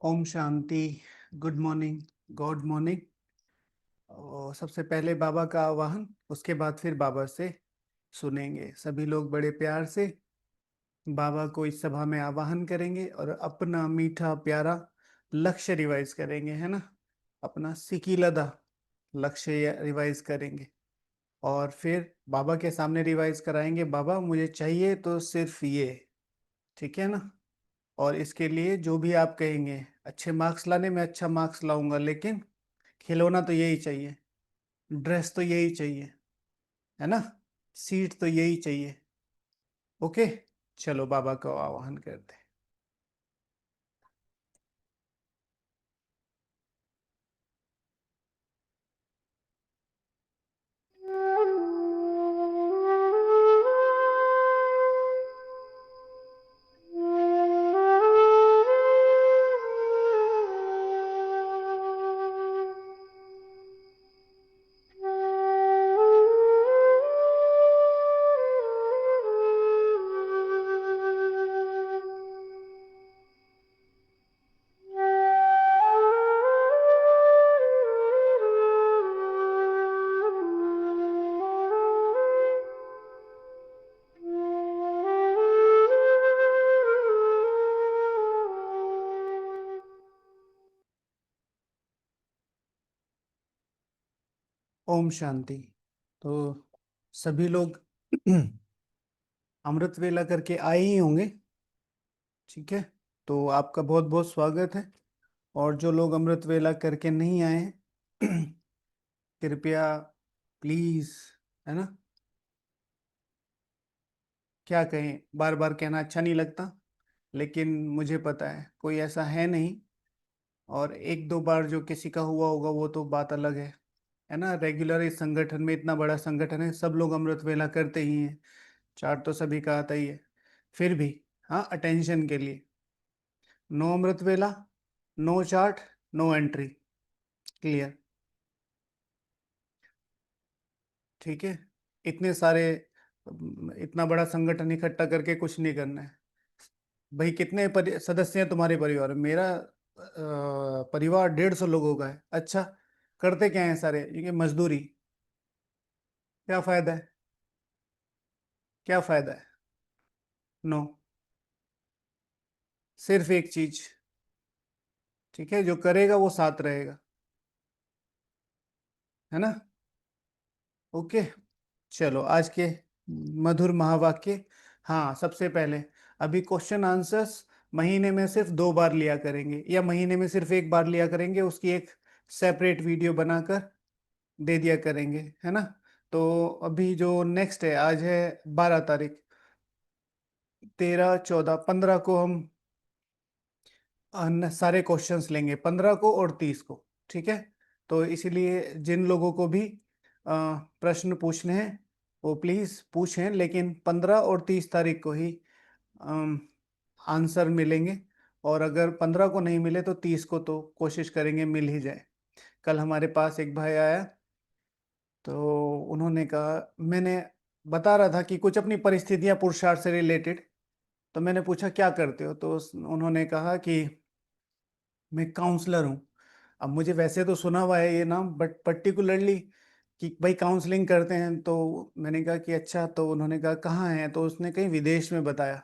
ओम शांति। Good morning. Good morning. और सबसे पहले बाबा का आवाहन, उसके बाद फिर बाबा से सुनेंगे। सभी लोग बड़े प्यार से बाबा को इस सभा में आवाहन करेंगे और अपना मीठा प्यारा लक्ष्य रिवाइज करेंगे, है ना। अपना सिकीलदा लक्ष्य रिवाइज करेंगे और फिर बाबा के सामने रिवाइज कराएंगे। बाबा मुझे चाहिए तो सिर्फ ये, ठीक है ना। और इसके लिए जो भी आप कहेंगे, अच्छे मार्क्स लाने में अच्छा मार्क्स लाऊंगा, लेकिन खिलौना तो यही चाहिए, ड्रेस तो यही चाहिए, है ना, सीट तो यही चाहिए। ओके, चलो बाबा को आवाहन करते हैं। ओम शांति। तो सभी लोग अमृत वेला करके आए ही होंगे, ठीक है। तो आपका बहुत बहुत स्वागत है। और जो लोग अमृत वेला करके नहीं आए हैं कृपया प्लीज, है ना, क्या कहें, बार बार कहना अच्छा नहीं लगता, लेकिन मुझे पता है कोई ऐसा है नहीं। और एक दो बार जो किसी का हुआ होगा वो तो बात अलग है ना। रेगुलर इस संगठन में, इतना बड़ा संगठन है, सब लोग अमृत वेला करते ही हैं, चार्ट तो सभी का आता ही है। फिर भी हाँ, अटेंशन के लिए, नो अमृत वेला, no chart, no entry. Clear? ठीक है। इतने सारे, इतना बड़ा संगठन इकट्ठा करके कुछ नहीं करना है। भाई कितने सदस्य हैं तुम्हारे परिवार में? मेरा परिवार 150 लोगों का है। अच्छा, करते क्या है सारे? ये मजदूरी। क्या फायदा है? क्या फायदा है? नो। सिर्फ एक चीज, ठीक है, जो करेगा वो साथ रहेगा, है ना। ओके, चलो आज के मधुर महावाक्य। हाँ, सबसे पहले अभी क्वेश्चन आंसर्स महीने में सिर्फ 2 बार लिया करेंगे, या महीने में सिर्फ एक बार लिया करेंगे, उसकी एक सेपरेट वीडियो बनाकर दे दिया करेंगे, है ना। तो अभी जो नेक्स्ट है, आज है 12 तारीख, 13, 14, 15 को हम सारे क्वेश्चंस लेंगे, 15 को और 30 को, ठीक है। तो इसीलिए जिन लोगों को भी प्रश्न पूछने हैं वो प्लीज पूछें, लेकिन 15 और 30 तारीख को ही आंसर मिलेंगे। और अगर 15 को नहीं मिले तो 30 को तो कोशिश करेंगे मिल ही जाए। कल हमारे पास एक भाई आया, तो उन्होंने कहा, मैंने बता रहा था कि कुछ अपनी परिस्थितियां पुरुषार्थ से रिलेटेड, तो मैंने पूछा क्या करते हो, तो उन्होंने कहा कि मैं काउंसलर हूँ। अब मुझे वैसे तो सुना हुआ है ये नाम, बट पर्टिकुलरली कि भाई काउंसलिंग करते हैं, तो मैंने कहा कि अच्छा। तो उन्होंने कहा कहाँ है, तो उसने कहीं विदेश में बताया।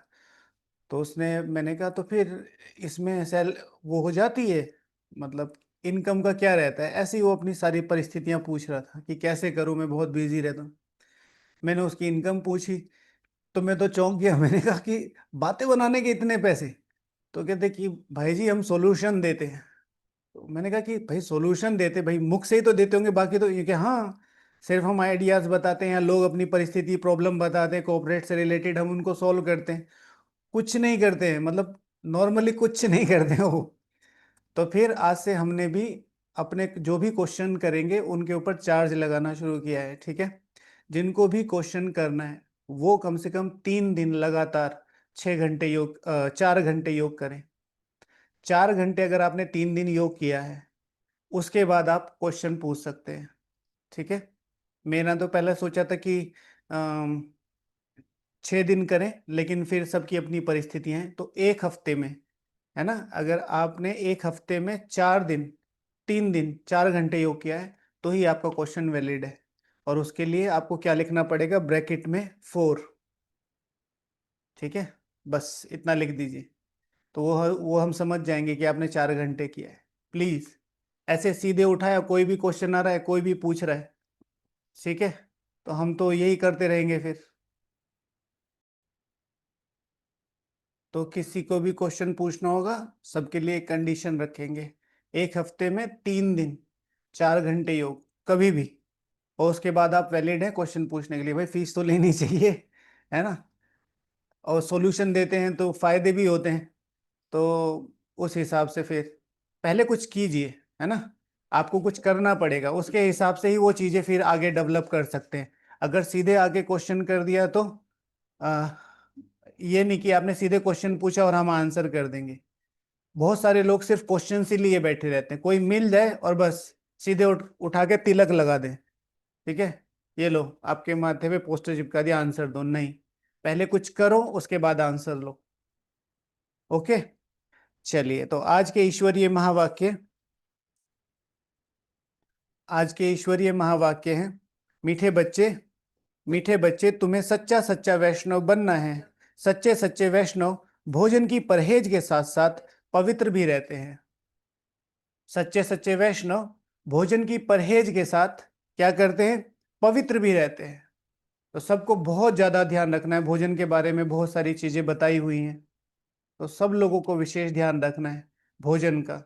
तो उसने, मैंने कहा तो फिर इसमें सेल वो हो जाती है, मतलब इनकम का क्या रहता है? ऐसे ही वो अपनी सारी परिस्थितियां पूछ रहा था कि कैसे करूं, मैं बहुत बिजी रहता हूँ। मैंने उसकी इनकम पूछी, तो मैं तो चौंक गया। मैंने कहा कि बातें बनाने के इतने पैसे? तो कहते कि भाई जी हम सॉल्यूशन देते हैं। तो मैंने कहा कि भाई सॉल्यूशन देते, भाई मुख से ही तो देते होंगे, बाकी तो ये कि हाँ, सिर्फ हम आइडियाज बताते हैं, लोग अपनी परिस्थिति प्रॉब्लम बताते हैं, कोऑपरेट से रिलेटेड हम उनको सॉल्व करते हैं, कुछ नहीं करते हैं, मतलब नॉर्मली कुछ नहीं करते हैं वो। तो फिर आज से हमने भी अपने जो भी क्वेश्चन करेंगे उनके ऊपर चार्ज लगाना शुरू किया है, ठीक है। जिनको भी क्वेश्चन करना है वो कम से कम 3 दिन लगातार 6 घंटे योग, 4 घंटे योग करें। 4 घंटे अगर आपने 3 दिन योग किया है, उसके बाद आप क्वेश्चन पूछ सकते हैं, ठीक है। मैंने तो पहले सोचा था कि 6 दिन करें, लेकिन फिर सबकी अपनी परिस्थितियां हैं, तो एक हफ्ते में, है ना। अगर आपने एक हफ्ते में 4 दिन, 3 दिन 4 घंटे योग किया है तो ही आपका क्वेश्चन वैलिड है। और उसके लिए आपको क्या लिखना पड़ेगा, ब्रैकेट में 4। ठीक है, बस इतना लिख दीजिए, तो वो हम समझ जाएंगे कि आपने 4 घंटे किया है। प्लीज ऐसे सीधे उठाया, कोई भी क्वेश्चन आ रहा है, कोई भी पूछ रहा है, ठीक है, तो हम तो यही करते रहेंगे फिर। तो किसी को भी क्वेश्चन पूछना होगा, सबके लिए एक कंडीशन रखेंगे, एक हफ्ते में 3 दिन 4 घंटे योग कभी भी, और उसके बाद आप वैलिड है क्वेश्चन पूछने के लिए। भाई फीस तो लेनी चाहिए, है ना, और सॉल्यूशन देते हैं तो फायदे भी होते हैं। तो उस हिसाब से फिर पहले कुछ कीजिए, है ना, आपको कुछ करना पड़ेगा, उसके हिसाब से ही वो चीज़ें फिर आगे डेवलप कर सकते हैं। अगर सीधे आगे क्वेश्चन कर दिया तो आ, ये नहीं कि आपने सीधे क्वेश्चन पूछा और हम आंसर कर देंगे। बहुत सारे लोग सिर्फ क्वेश्चन ही लिए बैठे रहते हैं, कोई मिल जाए और बस सीधे उठा के तिलक लगा दें, ठीक है, ये लो आपके माथे पे पोस्टर चिपका दिया, आंसर दो। नहीं, पहले कुछ करो उसके बाद आंसर लो। ओके, चलिए तो आज के ईश्वरीय महावाक्य हैं, मीठे बच्चे, मीठे बच्चे तुम्हें सच्चा सच्चा वैष्णव बनना है। सच्चे सच्चे वैष्णव भोजन की परहेज के साथ साथ पवित्र भी रहते हैं। सच्चे सच्चे वैष्णव भोजन की परहेज के साथ क्या करते हैं, पवित्र भी रहते हैं। तो सबको बहुत ज्यादा ध्यान रखना है, भोजन के बारे में बहुत सारी चीजें बताई हुई हैं, तो सब लोगों को विशेष ध्यान रखना है भोजन का।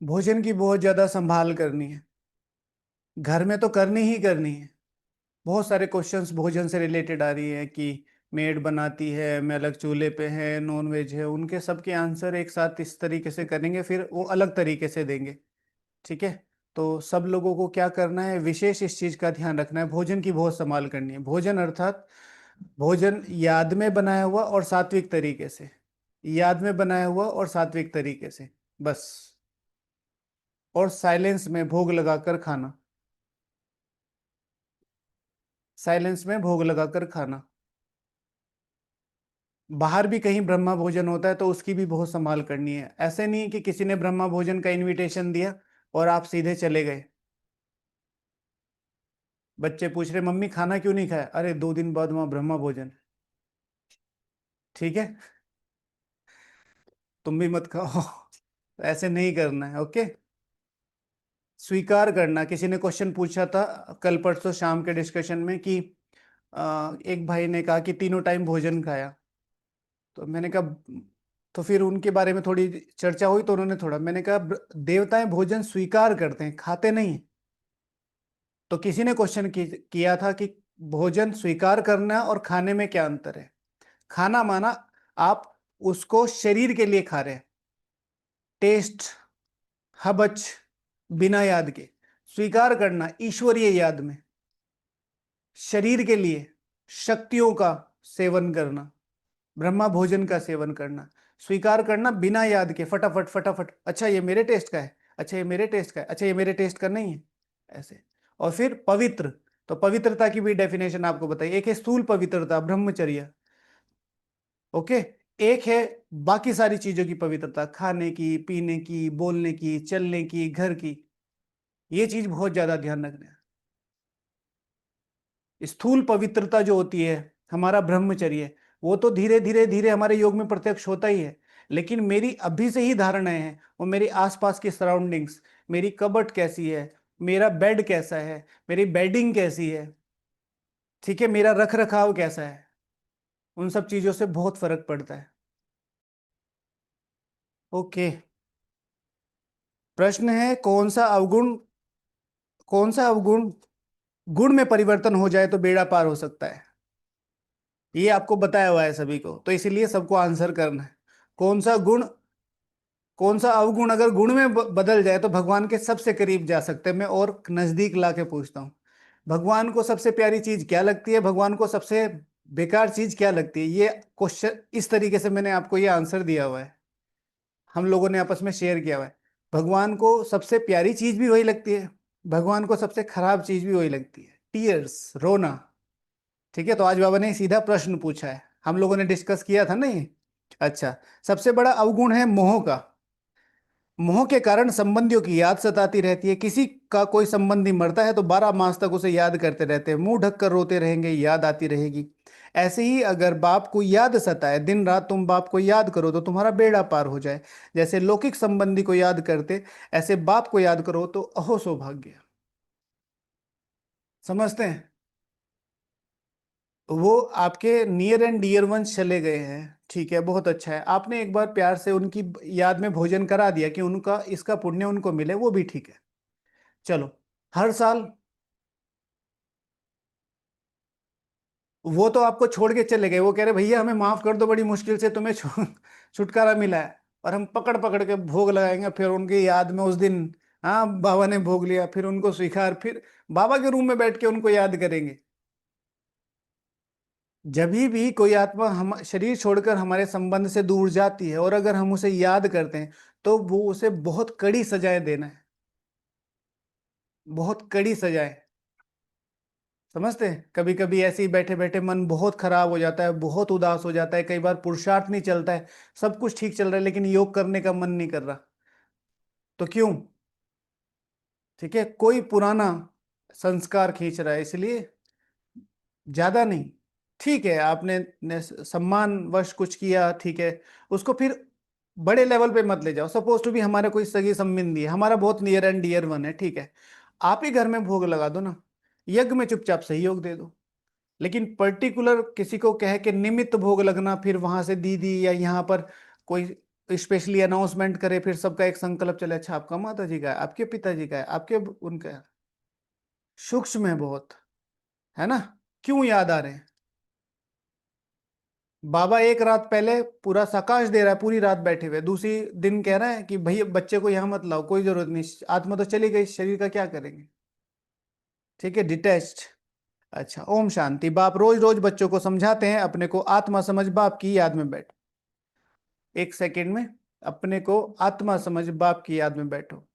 भोजन की बहुत ज्यादा संभाल करनी है, घर में तो करनी ही करनी है। बहुत सारे क्वेश्चंस भोजन से रिलेटेड आ रही है कि मेड बनाती है, मैं अलग चूल्हे पे है, नॉन वेज है, उनके सबके आंसर एक साथ इस तरीके से करेंगे, फिर वो अलग तरीके से देंगे। ठीक है, तो सब लोगों को क्या करना है, विशेष इस चीज का ध्यान रखना है, भोजन की बहुत संभाल करनी है। भोजन अर्थात भोजन याद में बनाया हुआ और सात्विक तरीके से, याद में बनाया हुआ और सात्विक तरीके से, बस। और साइलेंस में भोग लगाकर खाना, साइलेंस में भोग लगाकर खाना। बाहर भी कहीं ब्रह्मा भोजन होता है तो उसकी भी बहुत संभाल करनी है। ऐसे नहीं कि किसी ने ब्रह्मा भोजन का इनविटेशन दिया और आप सीधे चले गए। बच्चे पूछ रहे मम्मी खाना क्यों नहीं खाया, अरे 2 दिन बाद वहां ब्रह्मा भोजन है। ठीक है, तुम भी मत खाओ। ऐसे नहीं करना है, ओके। स्वीकार करना, किसी ने क्वेश्चन पूछा था कल परसों शाम के डिस्कशन में कि एक भाई ने कहा कि तीनों टाइम भोजन खाया, तो मैंने कहा, तो फिर उनके बारे में थोड़ी चर्चा हुई, तो उन्होंने थोड़ा, मैंने कहा देवताएं भोजन स्वीकार करते हैं, खाते नहीं हैं। तो किसी ने क्वेश्चन किया था कि भोजन स्वीकार करना और खाने में क्या अंतर है। खाना माना आप उसको शरीर के लिए खा रहे हैं, टेस्ट, हबच, बिना याद के। स्वीकार करना ईश्वरीय याद में, शरीर के लिए शक्तियों का सेवन करना, ब्रह्मा भोजन का सेवन करना। स्वीकार करना बिना याद के, फटाफट फटाफट, अच्छा ये मेरे टेस्ट का है, अच्छा ये मेरे टेस्ट का है, अच्छा ये मेरे टेस्ट का नहीं है, ऐसे। और फिर पवित्र, तो पवित्रता की भी डेफिनेशन आपको बताइए, एक है स्थूल पवित्रता ब्रह्मचर्य, ओके, एक है बाकी सारी चीजों की पवित्रता, खाने की, पीने की, बोलने की, चलने की, घर की। ये चीज बहुत ज्यादा ध्यान रखना है। स्थूल पवित्रता जो होती है, हमारा ब्रह्मचर्य, वो तो धीरे धीरे धीरे हमारे योग में प्रत्यक्ष होता ही है। लेकिन मेरी अभी से ही धारणाएं हैं, वो मेरी आसपास की सराउंडिंग्स, मेरी कबट कैसी है, मेरा बेड कैसा है, मेरी बेडिंग कैसी है, ठीक है, मेरा रख रखाव कैसा है, उन सब चीजों से बहुत फर्क पड़ता है। ओके, प्रश्न है कौन सा अवगुण गुण में परिवर्तन हो जाए तो बेड़ा पार हो सकता है। ये आपको बताया हुआ है सभी को, तो इसीलिए सबको आंसर करना है। कौन सा गुण, कौन सा अवगुण अगर गुण में बदल जाए तो भगवान के सबसे करीब जा सकते हैं। मैं और नजदीक ला के पूछता हूँ, भगवान को सबसे प्यारी चीज क्या लगती है, भगवान को सबसे बेकार चीज क्या लगती है। ये क्वेश्चन इस तरीके से मैंने आपको ये आंसर दिया हुआ है, हम लोगों ने आपस में शेयर किया हुआ है। भगवान को सबसे प्यारी चीज भी वही लगती है, भगवान को सबसे खराब चीज भी वही लगती है, टीयर्स, रोना। ठीक है, तो आज बाबा ने सीधा प्रश्न पूछा है, हम लोगों ने डिस्कस किया था ना ये, अच्छा, सबसे बड़ा अवगुण है मोह का। मोह के कारण संबंधियों की याद सताती रहती है। किसी का कोई संबंधी मरता है तो 12 मास तक उसे याद करते रहते हैं, मुंह ढक कर रोते रहेंगे, याद आती रहेगी। ऐसे ही अगर बाप को याद सताए, दिन रात तुम बाप को याद करो तो तुम्हारा बेड़ा पार हो जाए। जैसे लौकिक संबंधी को याद करते, ऐसे बाप को याद करो तो अहो सौभाग्य। समझते हैं? वो आपके नियर एंड डियर वंस चले गए हैं, ठीक है, बहुत अच्छा है। आपने एक बार प्यार से उनकी याद में भोजन करा दिया कि उनका इसका पुण्य उनको मिले, वो भी ठीक है। चलो, हर साल वो तो आपको छोड़ के चले गए, वो कह रहे भैया हमें माफ कर दो, बड़ी मुश्किल से तुम्हें छुटकारा मिला है, और हम पकड़ पकड़ के भोग लगाएंगे फिर उनकी याद में उस दिन। हाँ, बाबा ने भोग लिया, फिर उनको स्वीकार, फिर बाबा के रूम में बैठ के उनको याद करेंगे। जब भी कोई आत्मा हम शरीर छोड़कर हमारे संबंध से दूर जाती है और अगर हम उसे याद करते हैं, तो वो उसे बहुत कड़ी सजाएं देना है, बहुत कड़ी सजाएं। समझते हैं? कभी कभी ऐसे ही बैठे बैठे मन बहुत खराब हो जाता है, बहुत उदास हो जाता है, कई बार पुरुषार्थ नहीं चलता है, सब कुछ ठीक चल रहा है लेकिन योग करने का मन नहीं कर रहा। तो क्यों? ठीक है, कोई पुराना संस्कार खींच रहा है, इसलिए। ज्यादा नहीं। ठीक है, आपने सम्मान वश कुछ किया, ठीक है, उसको फिर बड़े लेवल पे मत ले जाओ। सपोज टू भी हमारा कोई सगी संबंधी है, हमारा बहुत नियर एंड डियर वन है, ठीक है, आप ही घर में भोग लगा दो ना, यज्ञ में चुपचाप सहयोग दे दो। लेकिन पर्टिकुलर किसी को कह के निमित्त भोग लगना, फिर वहां से दीदी या यहाँ पर कोई स्पेशली अनाउंसमेंट करे, फिर सबका एक संकल्प चले, अच्छा आपका माता जी का है, आपके पिताजी का है, आपके उनका है। सूक्ष्म है बहुत, है ना? क्यों याद आ रहे हैं? बाबा एक रात पहले पूरा सकाश दे रहा है, पूरी रात बैठे हुए, दूसरी दिन कह रहा है कि भैया बच्चे को यहाँ मत लाओ, कोई जरूरत नहीं, आत्मा तो चली गई, शरीर का क्या करेंगे? ठीक है, डिटैच्ड। अच्छा, ओम शांति। बाप रोज रोज बच्चों को समझाते हैं, अपने को आत्मा समझ बाप की याद में बैठो। एक सेकंड में अपने को आत्मा समझ बाप की याद में बैठो।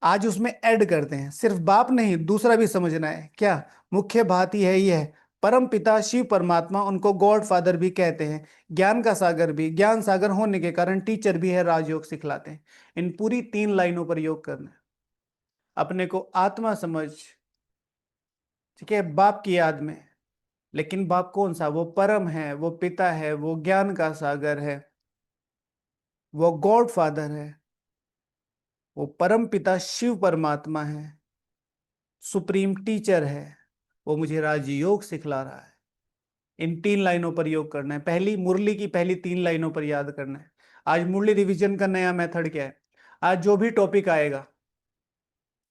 आज उसमें ऐड करते हैं, सिर्फ बाप नहीं दूसरा भी समझना है क्या? मुख्य बात ही है यह, परम पिता शिव परमात्मा, उनको गॉड फादर भी कहते हैं, ज्ञान का सागर भी, ज्ञान सागर होने के कारण टीचर भी है, राजयोग सिखलाते हैं। इन पूरी 3 लाइनों पर योग करना है। अपने को आत्मा समझ, ठीक है, बाप की याद में। लेकिन बाप कौन सा? वो परम है, वो पिता है, वो ज्ञान का सागर है, वो गॉड फादर है, वो परम पिता शिव परमात्मा है, सुप्रीम टीचर है, वो मुझे राजयोग सिखला रहा है। इन 3 लाइनों पर योग करना है, पहली मुरली की पहली 3 लाइनों पर याद करना है। आज मुरली रिवीजन का नया मेथड क्या है? आज जो भी टॉपिक आएगा,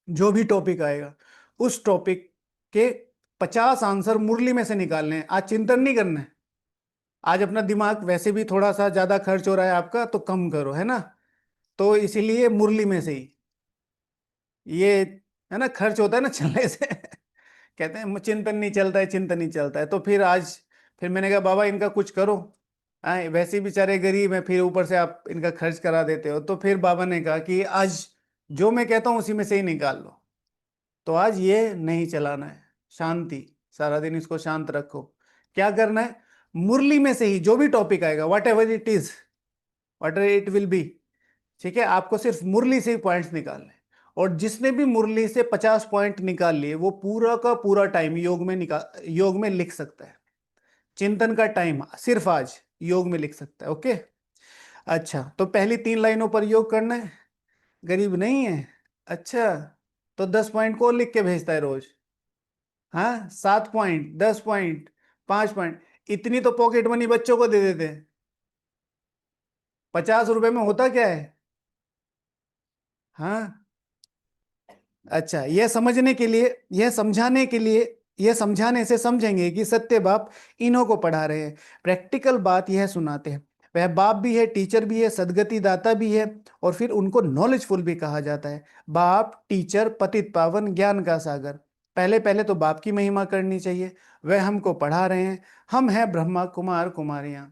जो भी टॉपिक आएगा, उस टॉपिक के 50 आंसर मुरली में से निकालने हैं। आज चिंतन नहीं करना है। आज अपना दिमाग वैसे भी थोड़ा सा ज्यादा खर्च हो रहा है आपका, तो कम करो, है ना? तो इसीलिए मुरली में से ही ये, है ना, खर्च होता है ना चलने से। कहते हैं चिंतन नहीं चलता है, चिंतन नहीं चलता है, तो फिर आज, फिर मैंने कहा बाबा इनका कुछ करो। हाँ, वैसे ही बेचारे गरीब हैं, फिर ऊपर से आप इनका खर्च करा देते हो, तो फिर बाबा ने कहा कि आज जो मैं कहता हूँ उसी में से ही निकाल लो। तो आज ये नहीं चलाना है, शांति, सारा दिन इसको शांत रखो। क्या करना है? मुरली में से ही जो भी टॉपिक आएगा, what ever it is, what ever it will be, ठीक है, आपको सिर्फ मुरली से ही पॉइंट्स निकालने हैं। और जिसने भी मुरली से 50 पॉइंट निकाल लिए, वो पूरा का पूरा टाइम योग में लिख सकता है। चिंतन का टाइम सिर्फ आज योग में लिख सकता है। ओके। अच्छा, तो पहली 3 लाइनों पर योग करना है। गरीब नहीं है? अच्छा, तो 10 पॉइंट को लिख के भेजता है रोज? हाँ, 7 पॉइंट, 10 पॉइंट, 5 पॉइंट, इतनी तो पॉकेट मनी बच्चों को दे देते हैं। 50 रुपए में होता क्या है? हाँ। अच्छा, यह समझने के लिए, यह समझाने के लिए, यह समझाने से समझेंगे कि सत्य बाप इन्हों को पढ़ा रहे हैं, प्रैक्टिकल बात यह सुनाते हैं। वह बाप भी है, टीचर भी है, सदगति दाता भी है, और फिर उनको नॉलेजफुल भी कहा जाता है। बाप, टीचर, पतित पावन, ज्ञान का सागर। पहले पहले तो बाप की महिमा करनी चाहिए, वह हमको पढ़ा रहे हैं। हम हैं ब्रह्मा कुमार कुमारियां,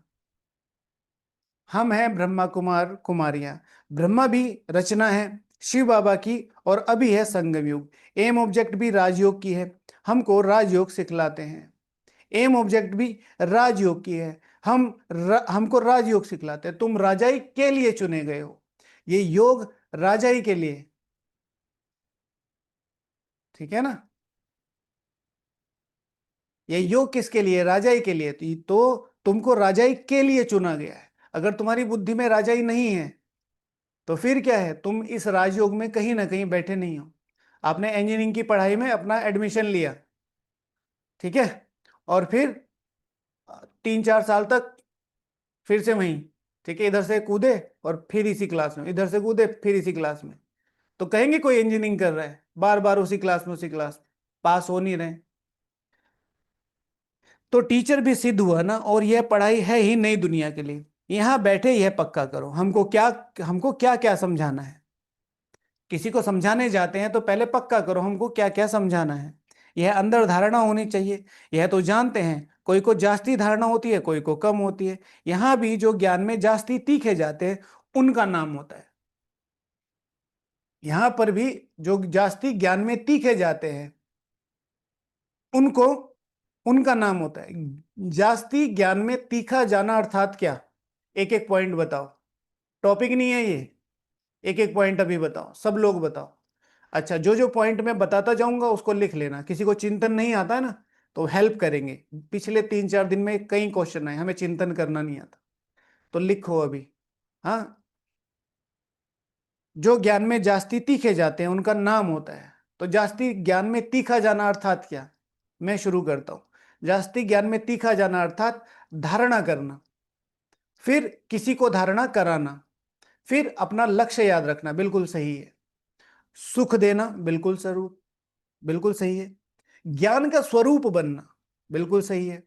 हम हैं ब्रह्मा कुमार कुमारियां। ब्रह्मा भी रचना है शिव बाबा की, और अभी है संगम युग। एम ऑब्जेक्ट भी राजयोग की है, हमको राजयोग सिखलाते हैं। एम ऑब्जेक्ट भी राजयोग की है, हमको राजयोग सिखलाते हैं। तुम राजाई के लिए चुने गए हो, ये योग राजाई के लिए, ठीक है ना। ये योग किसके लिए? राजाई के लिए। तो तुमको राजाई के लिए चुना गया है। अगर तुम्हारी बुद्धि में राजाई नहीं है तो फिर क्या है, तुम इस राजयोग में कहीं ना कहीं बैठे नहीं हो। आपने इंजीनियरिंग की पढ़ाई में अपना एडमिशन लिया, ठीक है, और फिर 3-4 साल तक फिर से वहीं, ठीक है, इधर से कूदे और फिर इसी क्लास में, इधर से कूदे फिर इसी क्लास में, तो कहेंगे कोई इंजीनियरिंग कर रहा है, बार बार उसी क्लास में उसी क्लास में, पास हो नहीं रहे। तो टीचर भी सिद्ध हुआ ना, और यह पढ़ाई है ही नई दुनिया के लिए। यहां बैठे यह पक्का करो, हमको क्या क्या समझाना है। किसी को समझाने जाते हैं तो पहले पक्का करो हमको क्या क्या समझाना है। यह अंदर धारणा होनी चाहिए। यह तो जानते हैं, कोई को जास्ती धारणा होती है, कोई को कम होती है। यहां भी जो ज्ञान में जास्ती तीखे जाते हैं उनका नाम होता है। यहां पर भी जो जास्ती ज्ञान में तीखे जाते हैं उनको, उनका नाम होता है। जास्ती ज्ञान में तीखा जाना अर्थात क्या? एक एक पॉइंट बताओ। टॉपिक नहीं है ये, एक एक पॉइंट अभी बताओ, सब लोग बताओ। अच्छा, जो जो पॉइंट मैं बताता जाऊंगा उसको लिख लेना। किसी को चिंतन नहीं आता है ना, तो हेल्प करेंगे। पिछले 3-4 दिन में कई क्वेश्चन आए, हमें चिंतन करना नहीं आता, तो लिखो अभी। हाँ, जो ज्ञान में जास्ती तीखे जाते हैं उनका नाम होता है। तो जास्ती ज्ञान में तीखा जाना अर्थात क्या? मैं शुरू करता हूं। जास्ती ज्ञान में तीखा जाना अर्थात धारणा करना, फिर किसी को धारणा कराना, फिर अपना लक्ष्य याद रखना, बिल्कुल सही है। सुख देना, बिल्कुल स्वरूप, बिल्कुल सही है। ज्ञान का स्वरूप बनना, बिल्कुल सही है।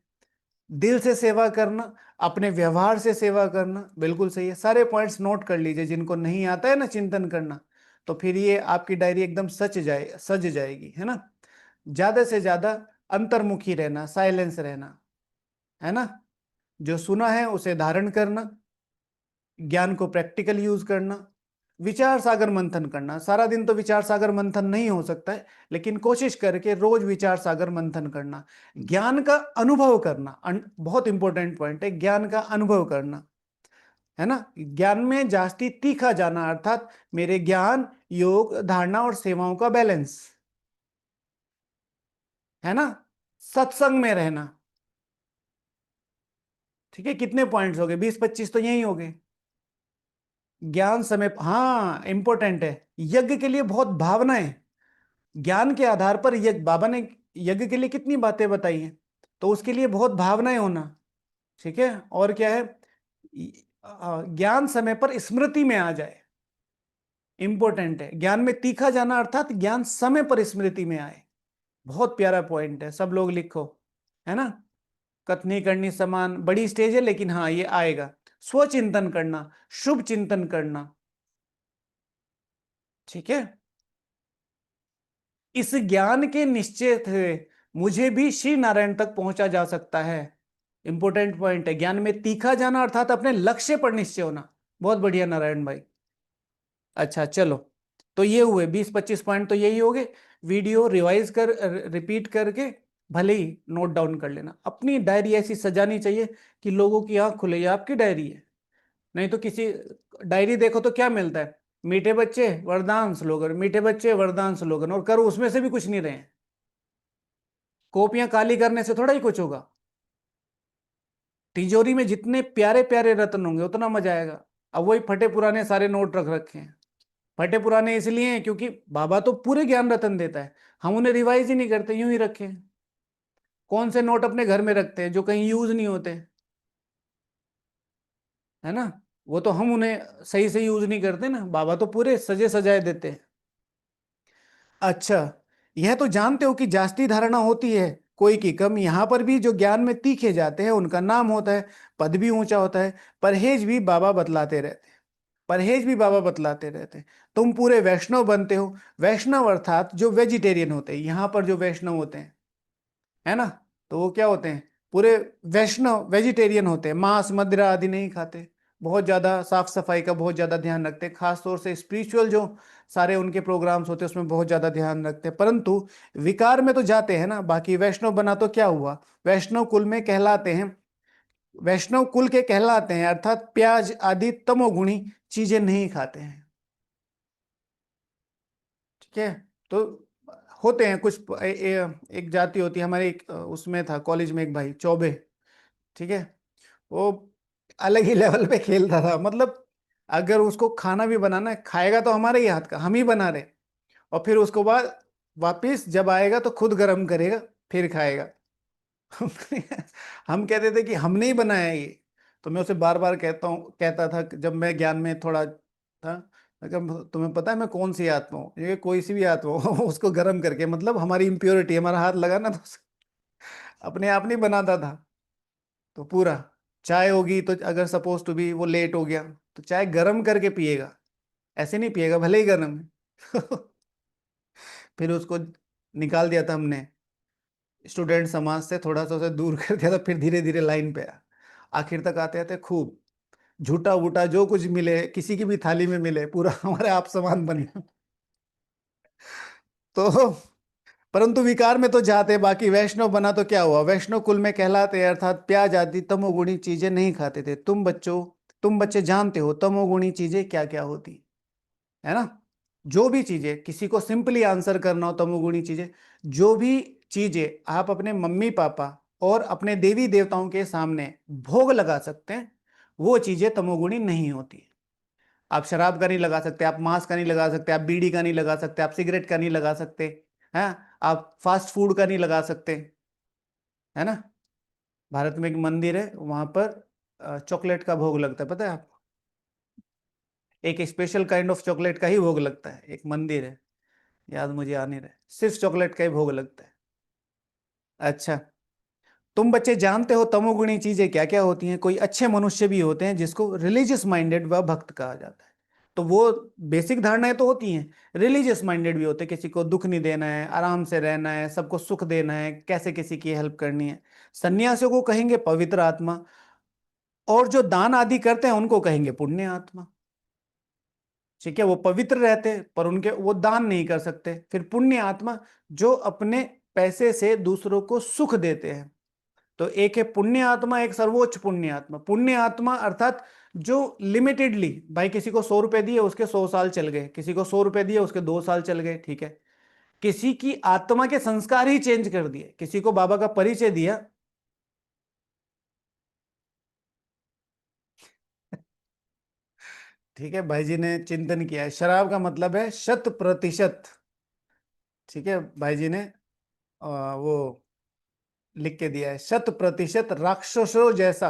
दिल से सेवा करना, अपने व्यवहार से सेवा करना, बिल्कुल सही है। सारे पॉइंट्स नोट कर लीजिए। जिनको नहीं आता है ना चिंतन करना, तो फिर ये आपकी डायरी एकदम सज जाएगी, है ना। ज्यादा से ज्यादा अंतर्मुखी रहना, साइलेंस रहना, है ना। जो सुना है उसे धारण करना, ज्ञान को प्रैक्टिकल यूज करना, विचार सागर मंथन करना। सारा दिन तो विचार सागर मंथन नहीं हो सकता है, लेकिन कोशिश करके रोज विचार सागर मंथन करना। ज्ञान का अनुभव करना, बहुत इंपॉर्टेंट पॉइंट है, ज्ञान का अनुभव करना, है ना। ज्ञान में जास्ती तीखा जाना अर्थात मेरे ज्ञान, योग, धारणा और सेवाओं का बैलेंस, है ना। सत्संग में रहना, ठीक है। कितने पॉइंट्स हो गए? 20-25 तो यही हो गए। ज्ञान समय, हाँ इंपॉर्टेंट है। यज्ञ के लिए बहुत भावनाएं, ज्ञान के आधार पर यज्ञ, बाबा ने यज्ञ के लिए कितनी बातें बताई हैं, तो उसके लिए बहुत भावनाएं होना, ठीक है। और क्या है, ज्ञान समय पर स्मृति में आ जाए, इंपॉर्टेंट है। ज्ञान में तीखा जाना अर्थात ज्ञान समय पर स्मृति में आए, बहुत प्यारा पॉइंट है, सब लोग लिखो, है ना। कथनी करनी समान, बड़ी स्टेज है लेकिन हाँ ये आएगा। स्वचिंतन करना, शुभ चिंतन करना, ठीक है। इस ज्ञान के निश्चय से मुझे भी श्री नारायण तक पहुंचा जा सकता है। इंपॉर्टेंट पॉइंट है, ज्ञान में तीखा जाना अर्थात अपने लक्ष्य पर निश्चय होना। बहुत बढ़िया नारायण भाई। अच्छा चलो, तो ये हुए 20-25 पॉइंट, तो यही हो गए। वीडियो रिवाइज कर, रिपीट करके भले ही नोट डाउन कर लेना। अपनी डायरी ऐसी सजानी चाहिए कि लोगों की आंख खुले, ये आपकी डायरी है। नहीं तो किसी डायरी देखो तो क्या मिलता है, मीठे बच्चे वरदान स्लोगन, मीठे बच्चे वरदान स्लोगन, और करो उसमें से भी कुछ नहीं रहे। कॉपियां काली करने से थोड़ा ही कुछ होगा। तिजोरी में जितने प्यारे प्यारे रत्न होंगे उतना मजा आएगा। अब वही फटे पुराने सारे नोट रख रखे हैं। फटे पुराने इसलिए हैं क्योंकि बाबा तो पूरे ज्ञान रत्न देता है, हम उन्हें रिवाइज ही नहीं करते, यूं ही रखे हैं। कौन से नोट अपने घर में रखते हैं जो कहीं यूज नहीं होते, है ना। वो तो हम उन्हें सही से यूज नहीं करते ना, बाबा तो पूरे सजे सजाए देते हैं। अच्छा, यह तो जानते हो कि जास्ती धारणा होती है, कोई की कम। यहां पर भी जो ज्ञान में तीखे जाते हैं उनका नाम होता है, पद भी ऊंचा होता है। परहेज भी बाबा बतलाते रहते हैं, परहेज भी बाबा बतलाते रहते हैं। तुम पूरे वैष्णव बनते हो। वैष्णव अर्थात जो वेजिटेरियन होते हैं, यहां पर जो वैष्णव होते हैं, है ना, तो वो क्या होते हैं, पूरे वैष्णव वेजिटेरियन होते हैं, मांस मदिरा आदि नहीं खाते। बहुत ज़्यादा साफ सफाई का बहुत ज़्यादा ध्यान रखते हैं, खास तौर से स्पिरिचुअल जो सारे उनके प्रोग्राम्स होते हैं उसमें बहुत ज़्यादा ध्यान रखते हैं। परंतु विकार में तो जाते हैं ना। बाकी वैष्णव बना तो क्या हुआ, वैष्णव कुल में कहलाते हैं, वैष्णव कुल के कहलाते हैं, अर्थात प्याज आदि तमोगुणी चीजें नहीं खाते हैं। ठीक है। तो होते हैं कुछ एक जाति होती है हमारे, एक उसमें था कॉलेज में एक भाई चौबे। ठीक है। वो अलग ही लेवल पे खेलता था, मतलब अगर उसको खाना भी बनाना है, खाएगा तो हमारे ही हाथ का, हम ही बना रहे, और फिर उसको बाद वापिस जब आएगा तो खुद गर्म करेगा फिर खाएगा। हम कहते थे कि हमने ही बनाया ये। तो मैं उसे बार बार कहता था कि जब मैं ज्ञान में थोड़ा था, मैं कहा, तुम्हें पता है मैं कौन सी आत्मा हूँ, ये कोई सी भी आत्मा हो उसको गर्म करके, मतलब हमारी इम्प्योरिटी, हमारा हाथ लगा ना तो अपने आप नहीं बनाता था। तो पूरा चाय होगी तो अगर सपोज टू बी वो लेट हो गया तो चाय गर्म करके पिएगा, ऐसे नहीं पिएगा भले ही गर्म है। फिर उसको निकाल दिया था हमने स्टूडेंट समाज से, थोड़ा सा उसे दूर कर दिया था, फिर धीरे धीरे लाइन पे आया। आखिर तक आते आते खूब झूठा वूटा जो कुछ मिले किसी की भी थाली में मिले पूरा हमारे आप समान बन गया। तो परंतु विकार में तो जाते, बाकी वैष्णव बना तो क्या हुआ, वैष्णव कुल में कहलाते हैं, अर्थात प्याज आदि तमोगुणी चीजें नहीं खाते थे। तुम बच्चे जानते हो तमोगुणी चीजें क्या क्या होती है ना। जो भी चीजें, किसी को सिंपली आंसर करना हो, तमोगुणी चीजें, जो भी चीजें आप अपने मम्मी पापा और अपने देवी देवताओं के सामने भोग लगा सकते हैं, वो चीजें तमोगुणी नहीं होती। आप शराब का नहीं लगा सकते, आप मांस का नहीं लगा सकते, आप बीड़ी का नहीं लगा सकते, आप सिगरेट का नहीं लगा सकते, हैं, आप फास्ट फूड का नहीं लगा सकते, है ना। भारत में एक मंदिर है, वहां पर चॉकलेट का भोग लगता है, पता है आपको। एक स्पेशल काइंड ऑफ चॉकलेट का ही भोग लगता है, एक मंदिर है, याद मुझे आ नहीं रहा, सिर्फ चॉकलेट का ही भोग लगता है। अच्छा, तुम बच्चे जानते हो तमोगुणी चीजें क्या क्या होती हैं। कोई अच्छे मनुष्य भी होते हैं जिसको रिलीजियस माइंडेड व भक्त कहा जाता है। तो वो बेसिक धारणाएं तो होती हैं, रिलीजियस माइंडेड भी होते हैं, किसी को दुख नहीं देना है, आराम से रहना है, सबको सुख देना है, कैसे किसी की हेल्प करनी है। सन्यासियों को कहेंगे पवित्र आत्मा, और जो दान आदि करते हैं उनको कहेंगे पुण्य आत्मा। ठीक है, वो पवित्र रहते हैं पर उनके वो दान नहीं कर सकते। फिर पुण्य आत्मा जो अपने पैसे से दूसरों को सुख देते हैं। तो एक है पुण्य आत्मा, एक सर्वोच्च पुण्य आत्मा। पुण्य आत्मा अर्थात जो लिमिटेडली, भाई किसी को 100 रुपए दिए उसके 100 साल चल गए, किसी को 100 रुपए दिए उसके 2 साल चल गए, ठीक है। किसी की आत्मा के संस्कार ही चेंज कर दिए, किसी को बाबा का परिचय दिया। ठीक है, भाई जी ने चिंतन किया है, शराब का मतलब है 100%। ठीक है, भाई जी ने वो लिख के दिया है, 100% राक्षसों जैसा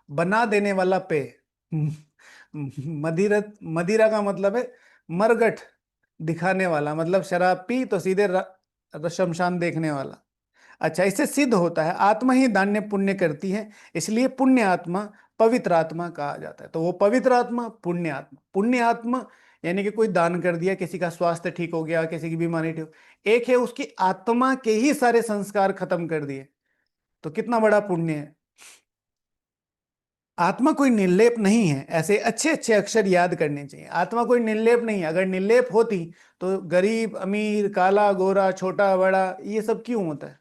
बना देने वाला पेय। मदिरा, मदिरा का मतलब है मरगट दिखाने वाला, मतलब शराब पी तो सीधे शमशान देखने वाला। अच्छा, इससे सिद्ध होता है आत्मा ही दान्य पुण्य करती है, इसलिए पुण्य आत्मा पवित्र आत्मा कहा जाता है। तो वो पवित्र आत्मा, पुण्य आत्मा। पुण्य आत्मा यानी कि कोई दान कर दिया, किसी का स्वास्थ्य ठीक हो गया, किसी की बीमारी ठीक। एक है उसकी आत्मा के ही सारे संस्कार खत्म कर दिए, तो कितना बड़ा पुण्य है। आत्मा कोई निर्लेप नहीं है, ऐसे अच्छे अच्छे अक्षर याद करने चाहिए। आत्मा कोई निर्लेप नहीं है, अगर निर्लेप होती तो गरीब अमीर, काला गोरा, छोटा बड़ा, ये सब क्यों होता है।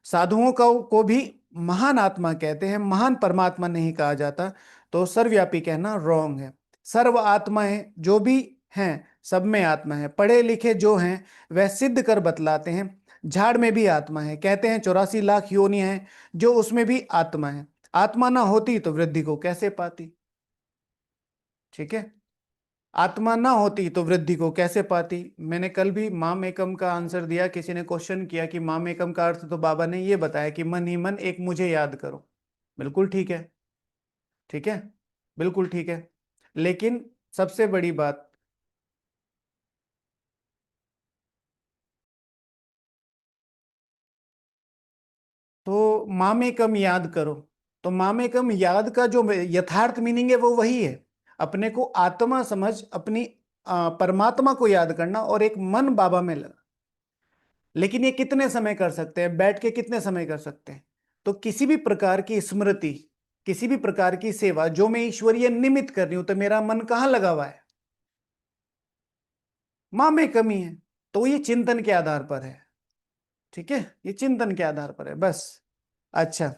साधुओं को भी महान आत्मा कहते हैं, महान परमात्मा नहीं कहा जाता। तो सर्वव्यापी कहना रॉन्ग है। सर्व आत्माएं जो भी हैं सब में आत्मा है। पढ़े लिखे जो हैं वह सिद्ध कर बतलाते हैं, झाड़ में भी आत्मा है, कहते हैं 84 लाख योनियां हैं, जो उसमें भी आत्मा है। आत्मा ना होती तो वृद्धि को कैसे पाती। ठीक है, आत्मा ना होती तो वृद्धि को कैसे पाती। मैंने कल भी माम एकम का आंसर दिया, किसी ने क्वेश्चन किया कि माम एकम का अर्थ, तो बाबा ने ये बताया कि मन ही मन एक मुझे याद करो। बिल्कुल ठीक है, ठीक है, बिल्कुल ठीक है। लेकिन सबसे बड़ी बात, तो माम एकम याद करो, तो माम एकम याद का जो यथार्थ मीनिंग है वो वही है, अपने को आत्मा समझ, अपनी परमात्मा को याद करना और एक मन बाबा में लगा। लेकिन ये कितने समय कर सकते हैं, बैठ के कितने समय कर सकते हैं। तो किसी भी प्रकार की स्मृति, किसी भी प्रकार की सेवा जो मैं ईश्वरीय निमित्त कर रही हूं, तो मेरा मन कहाँ लगा हुआ है? माँ में कमी है। तो ये चिंतन के आधार पर है। ठीक है, ये चिंतन के आधार पर है बस। अच्छा,